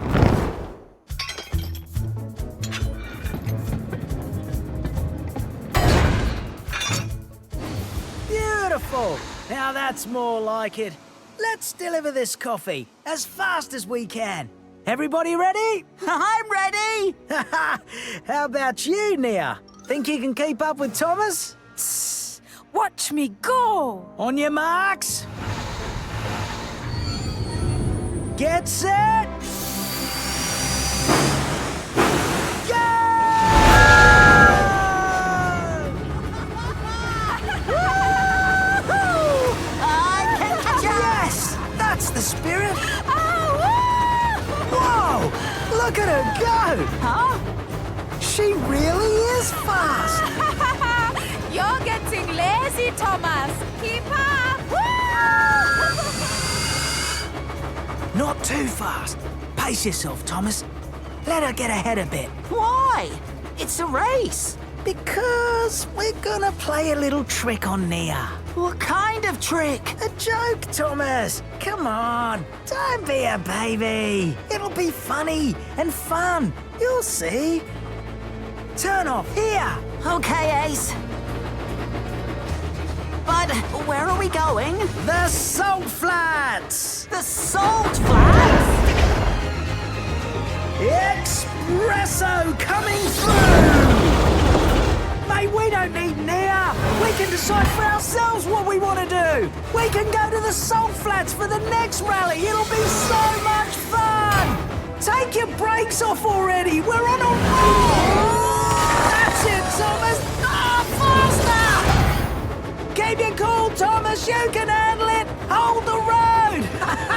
Beautiful. Now that's more like it. Let's deliver this coffee as fast as we can. Everybody ready? I'm ready! How about you, Nia? Think you can keep up with Thomas? Tss, watch me go! On your marks. Get set! That's the spirit! Whoa! Look at her go! Huh? She really is fast! You're getting lazy, Thomas. Keep up! Not too fast. Pace yourself, Thomas. Let her get ahead a bit. Why? It's a race. Because we're gonna play a little trick on Nia. What kind of trick? A joke, Thomas. Come on. Don't be a baby. It'll be funny and fun. You'll see. Turn off here. Okay, Ace. But where are we going? The Salt Flats. The Salt Flats? Espresso coming through. Mate, we don't need Nia. We can decide for ourselves what we want to do. We can go to the Salt Flats for the next rally. It'll be so much fun. Take your brakes off already. We're on a roll. That's it, Thomas. Faster. Keep your cool, Thomas. You can handle it. Hold the road.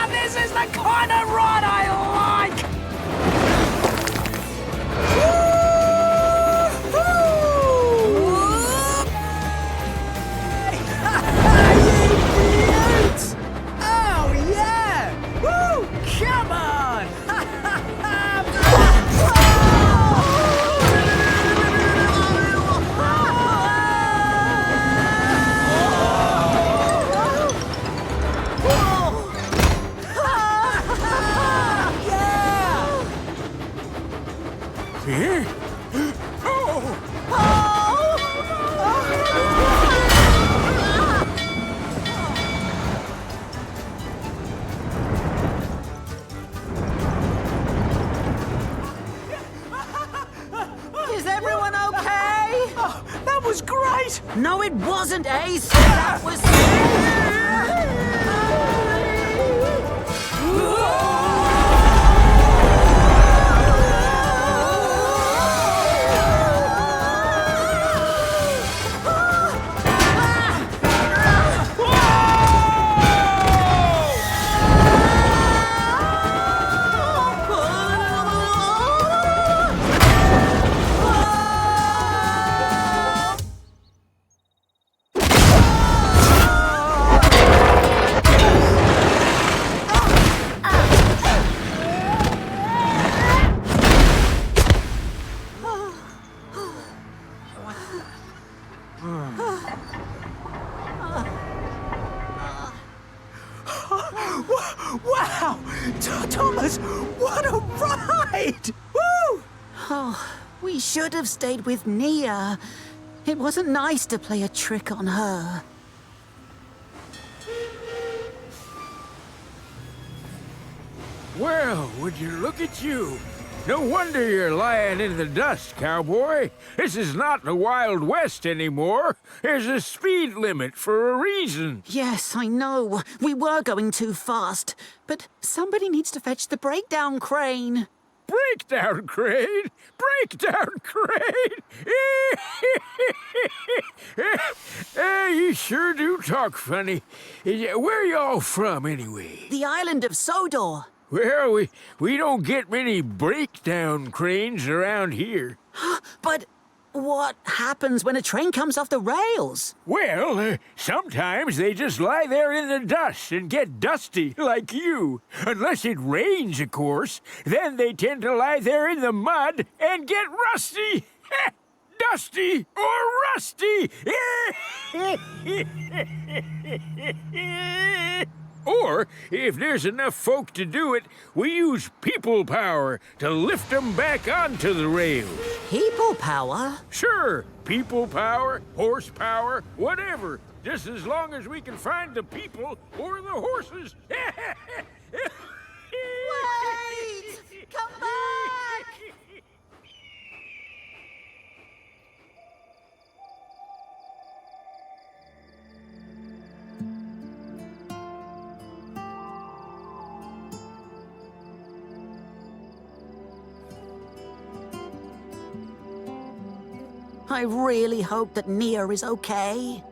This is the kind of ride I like. Oh, yeah! Woo! Come on! Here? Is everyone okay? Oh, that was great! No, it wasn't, Ace. That was... Wow! Thomas, what a ride! Woo! Oh, we should have stayed with Nia. It wasn't nice to play a trick on her. Well, would you look at you? No wonder you're lying in the dust, cowboy. This is not the Wild West anymore. There's a speed limit for a reason. Yes, I know. We were going too fast. But somebody needs to fetch the breakdown crane. Breakdown crane? Breakdown crane? You sure do talk funny. Where y'all from, anyway? The island of Sodor. Well, we don't get many breakdown cranes around here. But what happens when a train comes off the rails? Well, sometimes they just lie there in the dust and get dusty, like you. Unless it rains, of course. Then they tend to lie there in the mud and get rusty. Dusty or rusty. Or, if there's enough folk to do it, we use people power to lift them back onto the rails. People power? Sure, people power, horsepower, whatever. Just as long as we can find the people or the horses. Wait! Come back! I really hope that Nia is okay.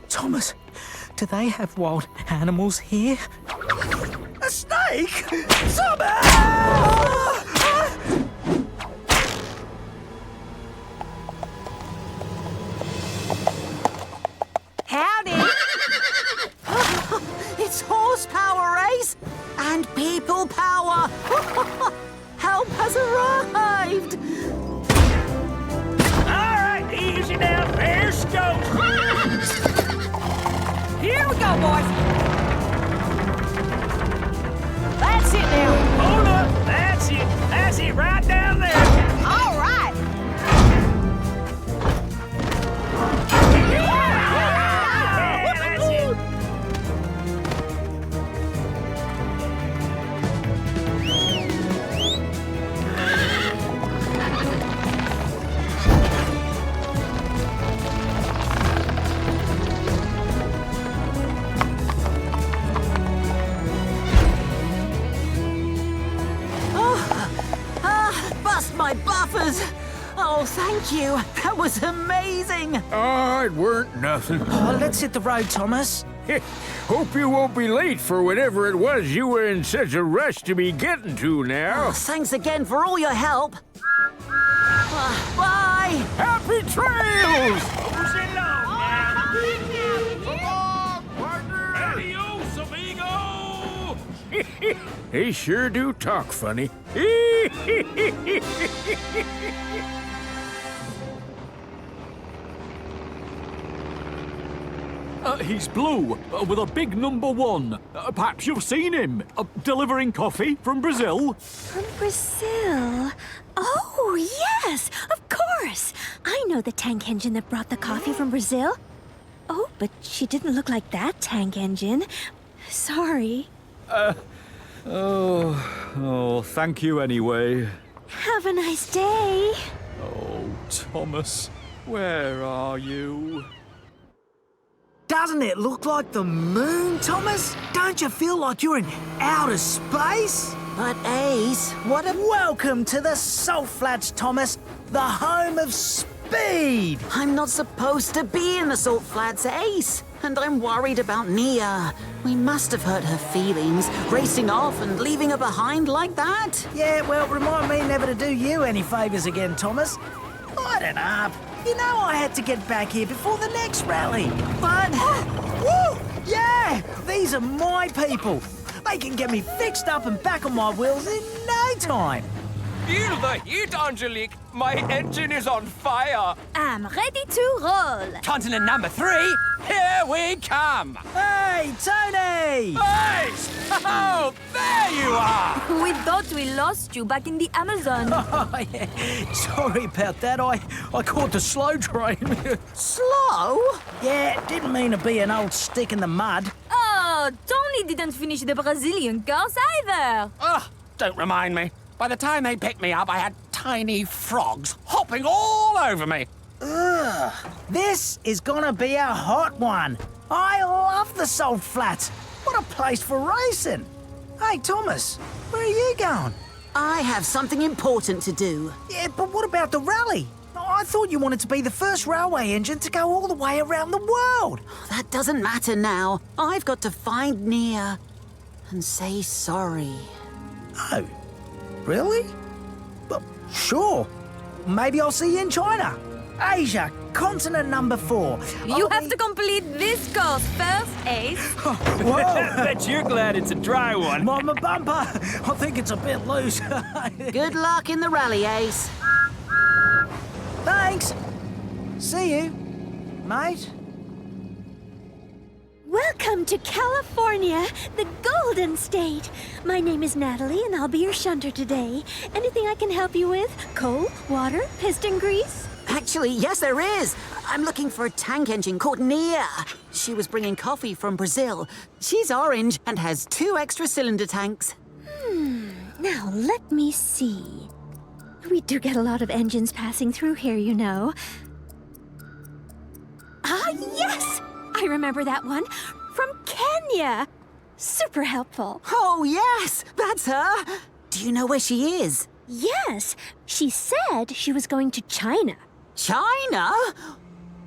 Thomas, do they have wild animals here? A snake? Thomas! Howdy! It's horsepower race and people power. Help has arrived. All right, easy now. There's goes. Here we go, boys. That's it now. Hold up. That's it. That's it. Right down there. All right. Yeah, that's it. Bust my buffers. Oh, thank you. That was amazing. Oh, it weren't nothing. Oh, let's hit the road, Thomas. Hope you won't be late for whatever it was you were in such a rush to be getting to now. Oh, thanks again for all your help. Bye. Happy trails! Who's in love now? Come on, partner! Adios, amigo! They sure do talk funny. He's blue, with a big number 1. Perhaps you've seen him, delivering coffee from Brazil. From Brazil? Oh, yes, of course. I know the tank engine that brought the coffee from Brazil. Oh, but she didn't look like that tank engine. Sorry. Oh, thank you anyway. Have a nice day. Oh, Thomas, where are you? Doesn't it look like the moon, Thomas? Don't you feel like you're in outer space? But Ace, what a... Welcome to the Salt Flats, Thomas, the home of speed. I'm not supposed to be in the Salt Flats, Ace. And I'm worried about Nia. We must have hurt her feelings, racing off and leaving her behind like that. Yeah, well, remind me never to do you any favours again, Thomas. Lighten up. You know I had to get back here before the next rally. But... Woo! Yeah! These are my people. They can get me fixed up and back on my wheels in no time. Feel the heat, Angelique. My engine is on fire. I'm ready to roll. Continent number 3, here we come. Hey, Tony! Hey! Oh, there you are! We thought we lost you back in the Amazon. Oh, yeah. Sorry about that. I caught the slow train. Slow? Yeah, didn't mean to be an old stick in the mud. Oh, Tony didn't finish the Brazilian course either. Ugh, don't remind me. By the time they picked me up, I had tiny frogs hopping all over me. Ugh, this is gonna be a hot one. I love the Salt Flats. What a place for racing. Hey, Thomas, where are you going? I have something important to do. Yeah, but what about the rally? I thought you wanted to be the first railway engine to go all the way around the world. That doesn't matter now. I've got to find Nia and say sorry. Oh, really? But sure. Maybe I'll see you in China. Asia, continent number 4. You have to complete this course first, Ace. Whoa! Bet you're glad it's a dry one. Mama bumper. I think it's a bit loose. Good luck in the rally, Ace. Thanks. See you, mate. Welcome to California, the Golden State. My name is Natalie, and I'll be your shunter today. Anything I can help you with? Coal, water, piston grease? Actually, yes, there is. I'm looking for a tank engine called Nia. She was bringing coffee from Brazil. She's orange and has 2 extra cylinder tanks. Now let me see. We do get a lot of engines passing through here, you know. Ah, yes! I remember that one. From Kenya. Super helpful. Oh, yes, that's her. Do you know where she is? Yes, she said she was going to China. China?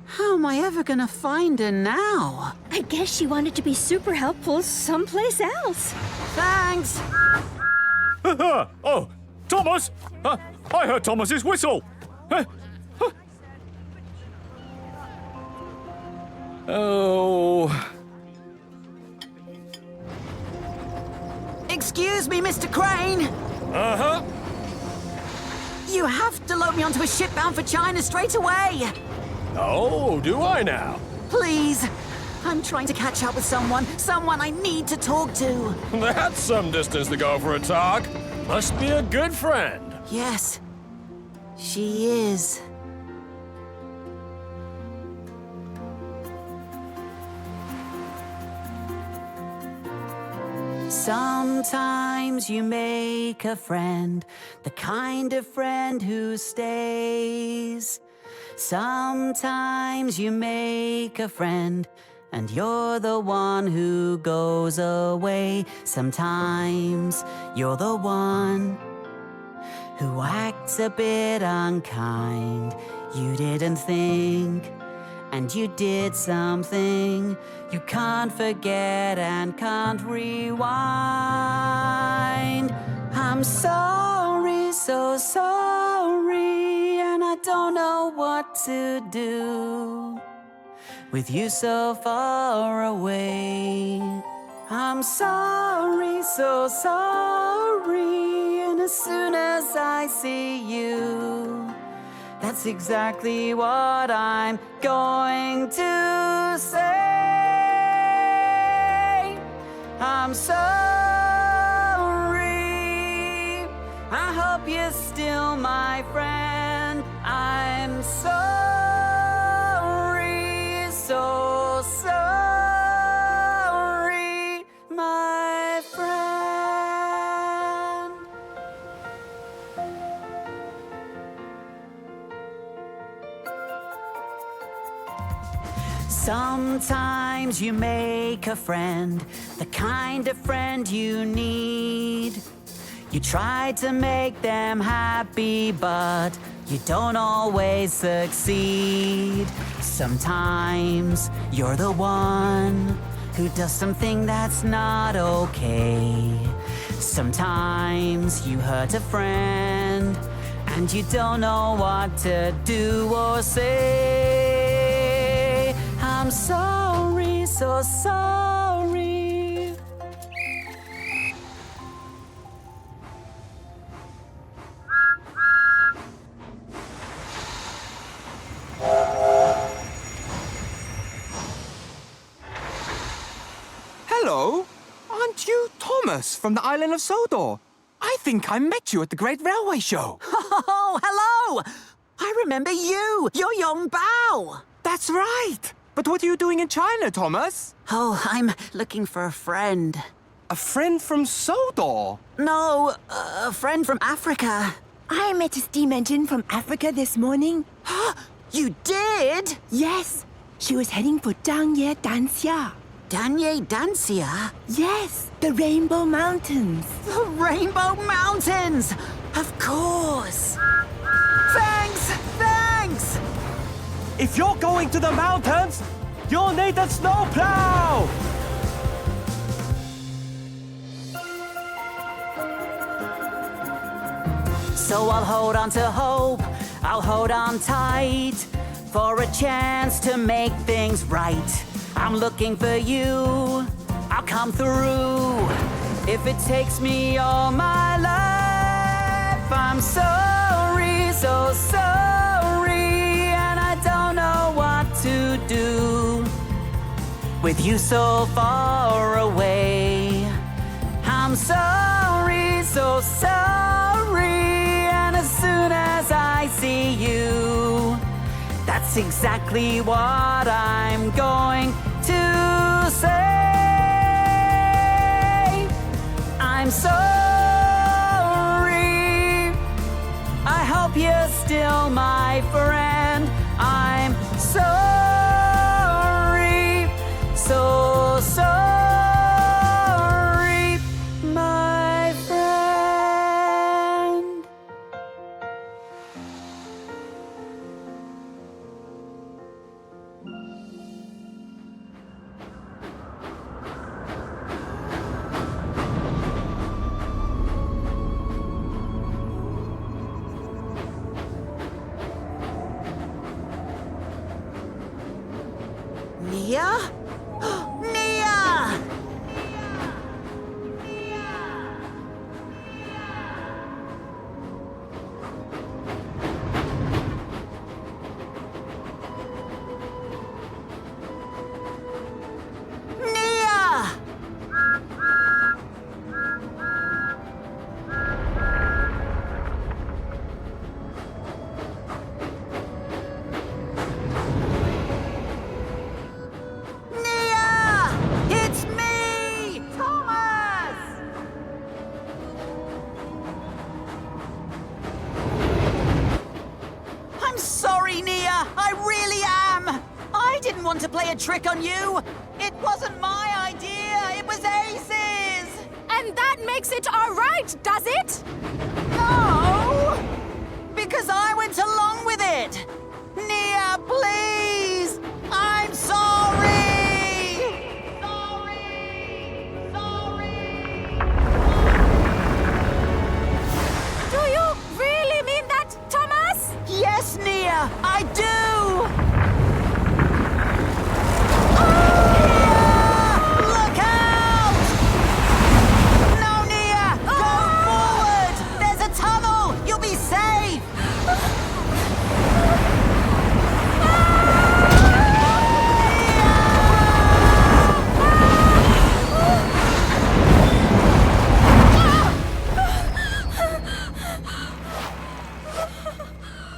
How am I ever gonna find her now? I guess she wanted to be super helpful someplace else. Thanks. Oh, Thomas! I heard Thomas's whistle. Oh. Excuse me, Mr. Crane. Uh-huh. You have to load me onto a ship bound for China straight away. Oh, do I now? Please. I'm trying to catch up with someone I need to talk to. That's some distance to go for a talk. Must be a good friend. Yes, she is. Sometimes you make a friend, the kind of friend who stays. Sometimes you make a friend, and you're the one who goes away. Sometimes you're the one who acts a bit unkind. You didn't think, and you did something you can't forget and can't rewind. I'm sorry, so sorry, and I don't know what to do with you so far away. I'm sorry, so sorry, and as soon as I see you, that's exactly what I'm going to say. I'm sorry. I hope you're still my friend. I'm sorry, so sorry, my friend. Sometimes you make a friend, the kind of friend you need. You try to make them happy, but you don't always succeed. Sometimes you're the one who does something that's not okay. Sometimes you hurt a friend, and you don't know what to do or say. I'm sorry, so sorry. Hello? Aren't you Thomas from the island of Sodor? I think I met you at the Great Railway Show. Oh, hello! I remember you. You're Yong Bao. That's right. But what are you doing in China, Thomas? Oh, I'm looking for a friend. A friend from Sodor? No, a friend from Africa. I met a steam engine from Africa this morning. You did? Yes. She was heading for Danye Dansia. Danye Dansia? Yes, the Rainbow Mountains. The Rainbow Mountains! Of course! Thanks! Thanks! If you're going to the mountains, you'll need a snowplow! So I'll hold on to hope, I'll hold on tight for a chance to make things right. I'm looking for you, I'll come through. If it takes me all my life, I'm sorry, so sorry, and I don't know what to do with you so far away. I'm sorry, so sorry, and as soon as I see you, that's exactly what I'm going to say. I'm sorry. I hope you're still my friend. I'm sorry, so sorry, my friend. Nia? Nia! Nia! It's me, Thomas! I'm sorry, Nia. I really am. I didn't want to play a trick on you. It wasn't my idea. It was Ace's. And that makes it all right, does it? No! Because I went along with it. Nia, please. I'm sorry. Do you really mean that, Thomas? Yes, Nia, I do! Look out! No, Nia! Go forward! There's a tunnel! You'll be safe!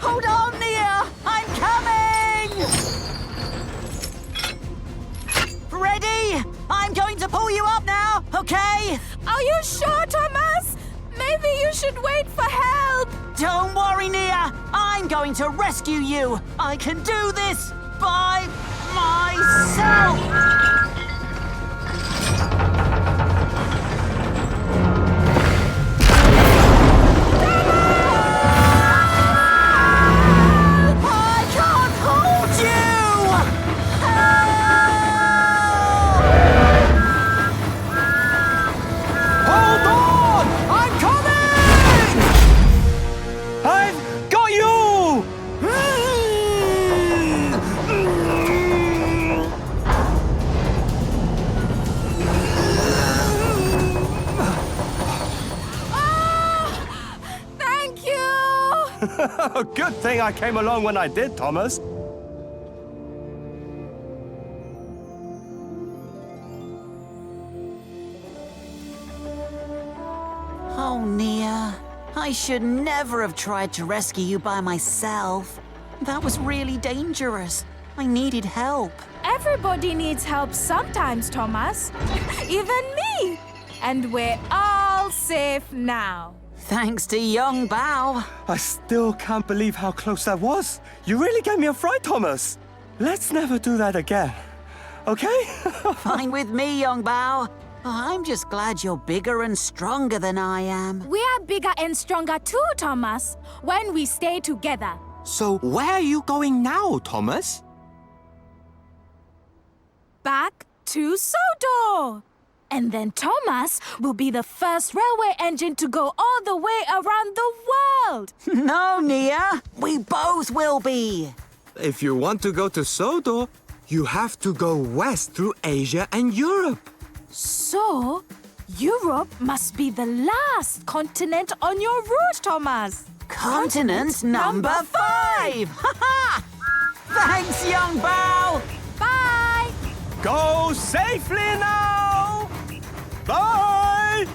Hold on, Nia! I'm coming! Ready? I'm going to pull you up now, okay? Are you sure, Thomas? Maybe you should wait for help. Don't worry, Nia. I'm going to rescue you. I can do this by myself. I can't hold you! Hold on! I'm coming! I've got you! Thank you! Good thing I came along when I did, Thomas. Oh, Nia. I should never have tried to rescue you by myself. That was really dangerous. I needed help. Everybody needs help sometimes, Thomas. Even me. And we're all safe now. Thanks to young Bao. I still can't believe how close that was. You really gave me a fright, Thomas. Let's never do that again. Okay? Fine with me, young Bao. I'm just glad you're bigger and stronger than I am. We are bigger and stronger too, Thomas, when we stay together. So where are you going now, Thomas? Back to Sodor. And then Thomas will be the first railway engine to go all the way around the world. No, Nia. We both will be. If you want to go to Sodor, you have to go west through Asia and Europe. So, Europe must be the last continent on your route, Thomas. Continent number 5. Ha-ha! Thanks, young Bao. Bye. Go safely now. Bye.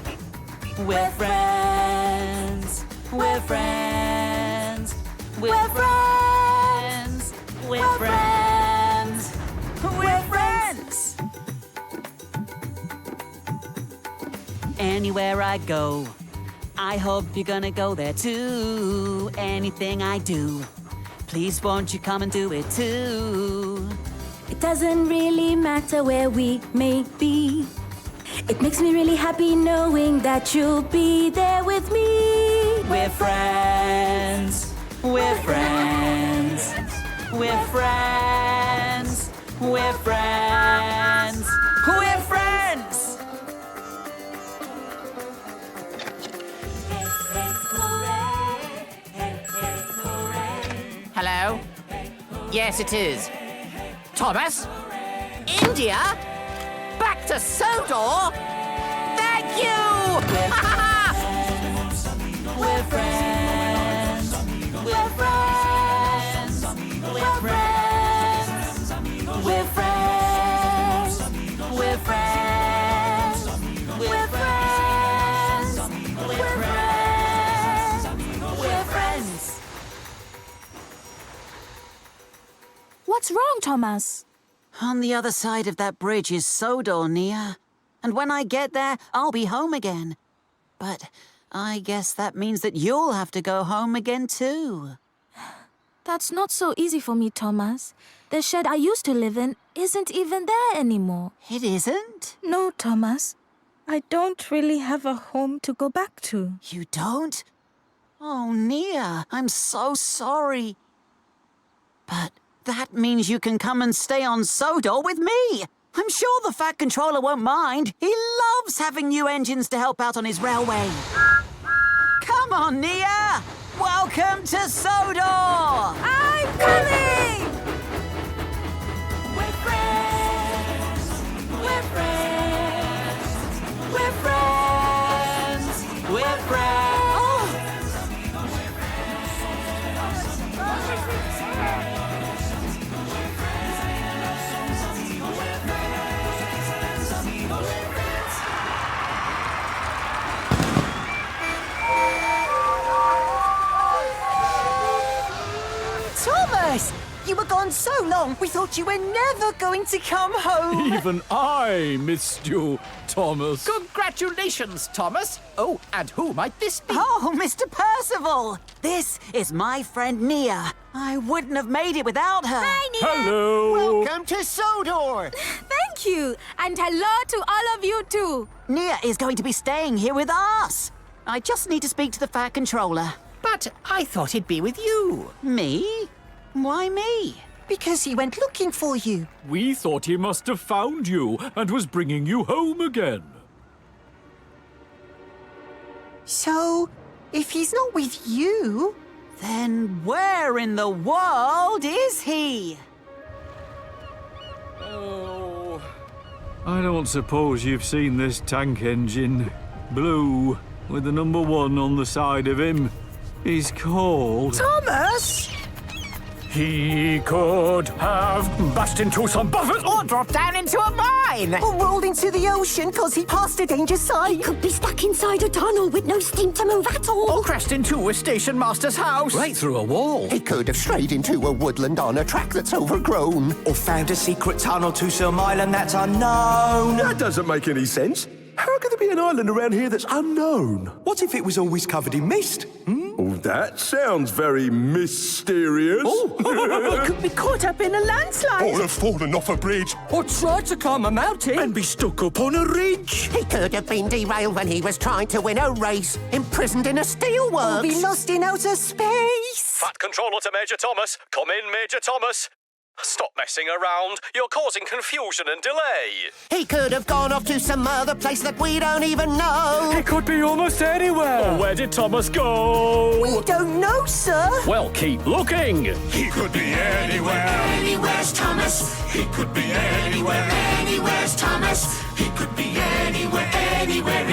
We're friends. We're friends. We're friends. We're friends. We're friends. Anywhere I go, I hope you're gonna go there too. Anything I do, please won't you come and do it too. It doesn't really matter where we may be. It makes me really happy knowing that you'll be there with me. We're friends. We're friends. We're friends. We're friends. We're friends. Hello? Yes, it is. Thomas? India? Back to Sodor? Thank you! We're friends. We're friends. We're friends. We're friends. We're friends. We're friends. We're friends. We're friends. What's wrong, Thomas? On the other side of that bridge is Sodor, Nia. And when I get there, I'll be home again. But I guess that means that you'll have to go home again too. That's not so easy for me, Thomas. The shed I used to live in isn't even there anymore. It isn't? No, Thomas. I don't really have a home to go back to. You don't? Oh, Nia, I'm so sorry. But that means you can come and stay on Sodor with me. I'm sure the Fat Controller won't mind. He loves having new engines to help out on his railway. Come on, Nia! Welcome to Sodor! I'm coming! We're friends! We're friends! We're friends! We're friends! Thomas! You were gone so long, we thought you were never going to come home. Even I missed you, Thomas. Congratulations, Thomas. Oh, and who might this be? Oh, Mr. Percival! This is my friend Nia. I wouldn't have made it without her. Hi, Nia. Hello. Welcome to Sodor. Thank you. And hello to all of you too. Nia is going to be staying here with us. I just need to speak to the Fat Controller. But I thought he'd be with you. Me? Why me? Because he went looking for you. We thought he must have found you and was bringing you home again. So, if he's not with you... Then where in the world is he? Oh. I don't suppose you've seen this tank engine. Blue, with the number 1 on the side of him. He's called... Thomas! He could have bashed into some buffers Or dropped down into a mine. Or rolled into the ocean because he passed a danger sign. Could be stuck inside a tunnel with no steam to move at all. Or crashed into a station master's house. Right through a wall. He could have strayed into a woodland on a track that's overgrown. Or found a secret tunnel to some island that's unknown. That doesn't make any sense. How could there be an island around here that's unknown? What if it was always covered in mist? Oh, that sounds very mysterious. Could be caught up in a landslide. Or have fallen off a bridge. Or try to climb a mountain. And be stuck up on a ridge. He could have been derailed when he was trying to win a race, imprisoned in a steelworks. Or be lost in outer space. Fat controller to Major Thomas. Come in, Major Thomas. Stop messing around. You're causing confusion and delay. He could have gone off to some other place that we don't even know. He could be almost anywhere. Oh, where did Thomas go? We don't know, sir. Well, keep looking. He could be anywhere. Anywhere's Thomas. He could be anywhere. Anywhere's Thomas. He could be anywhere. Anywhere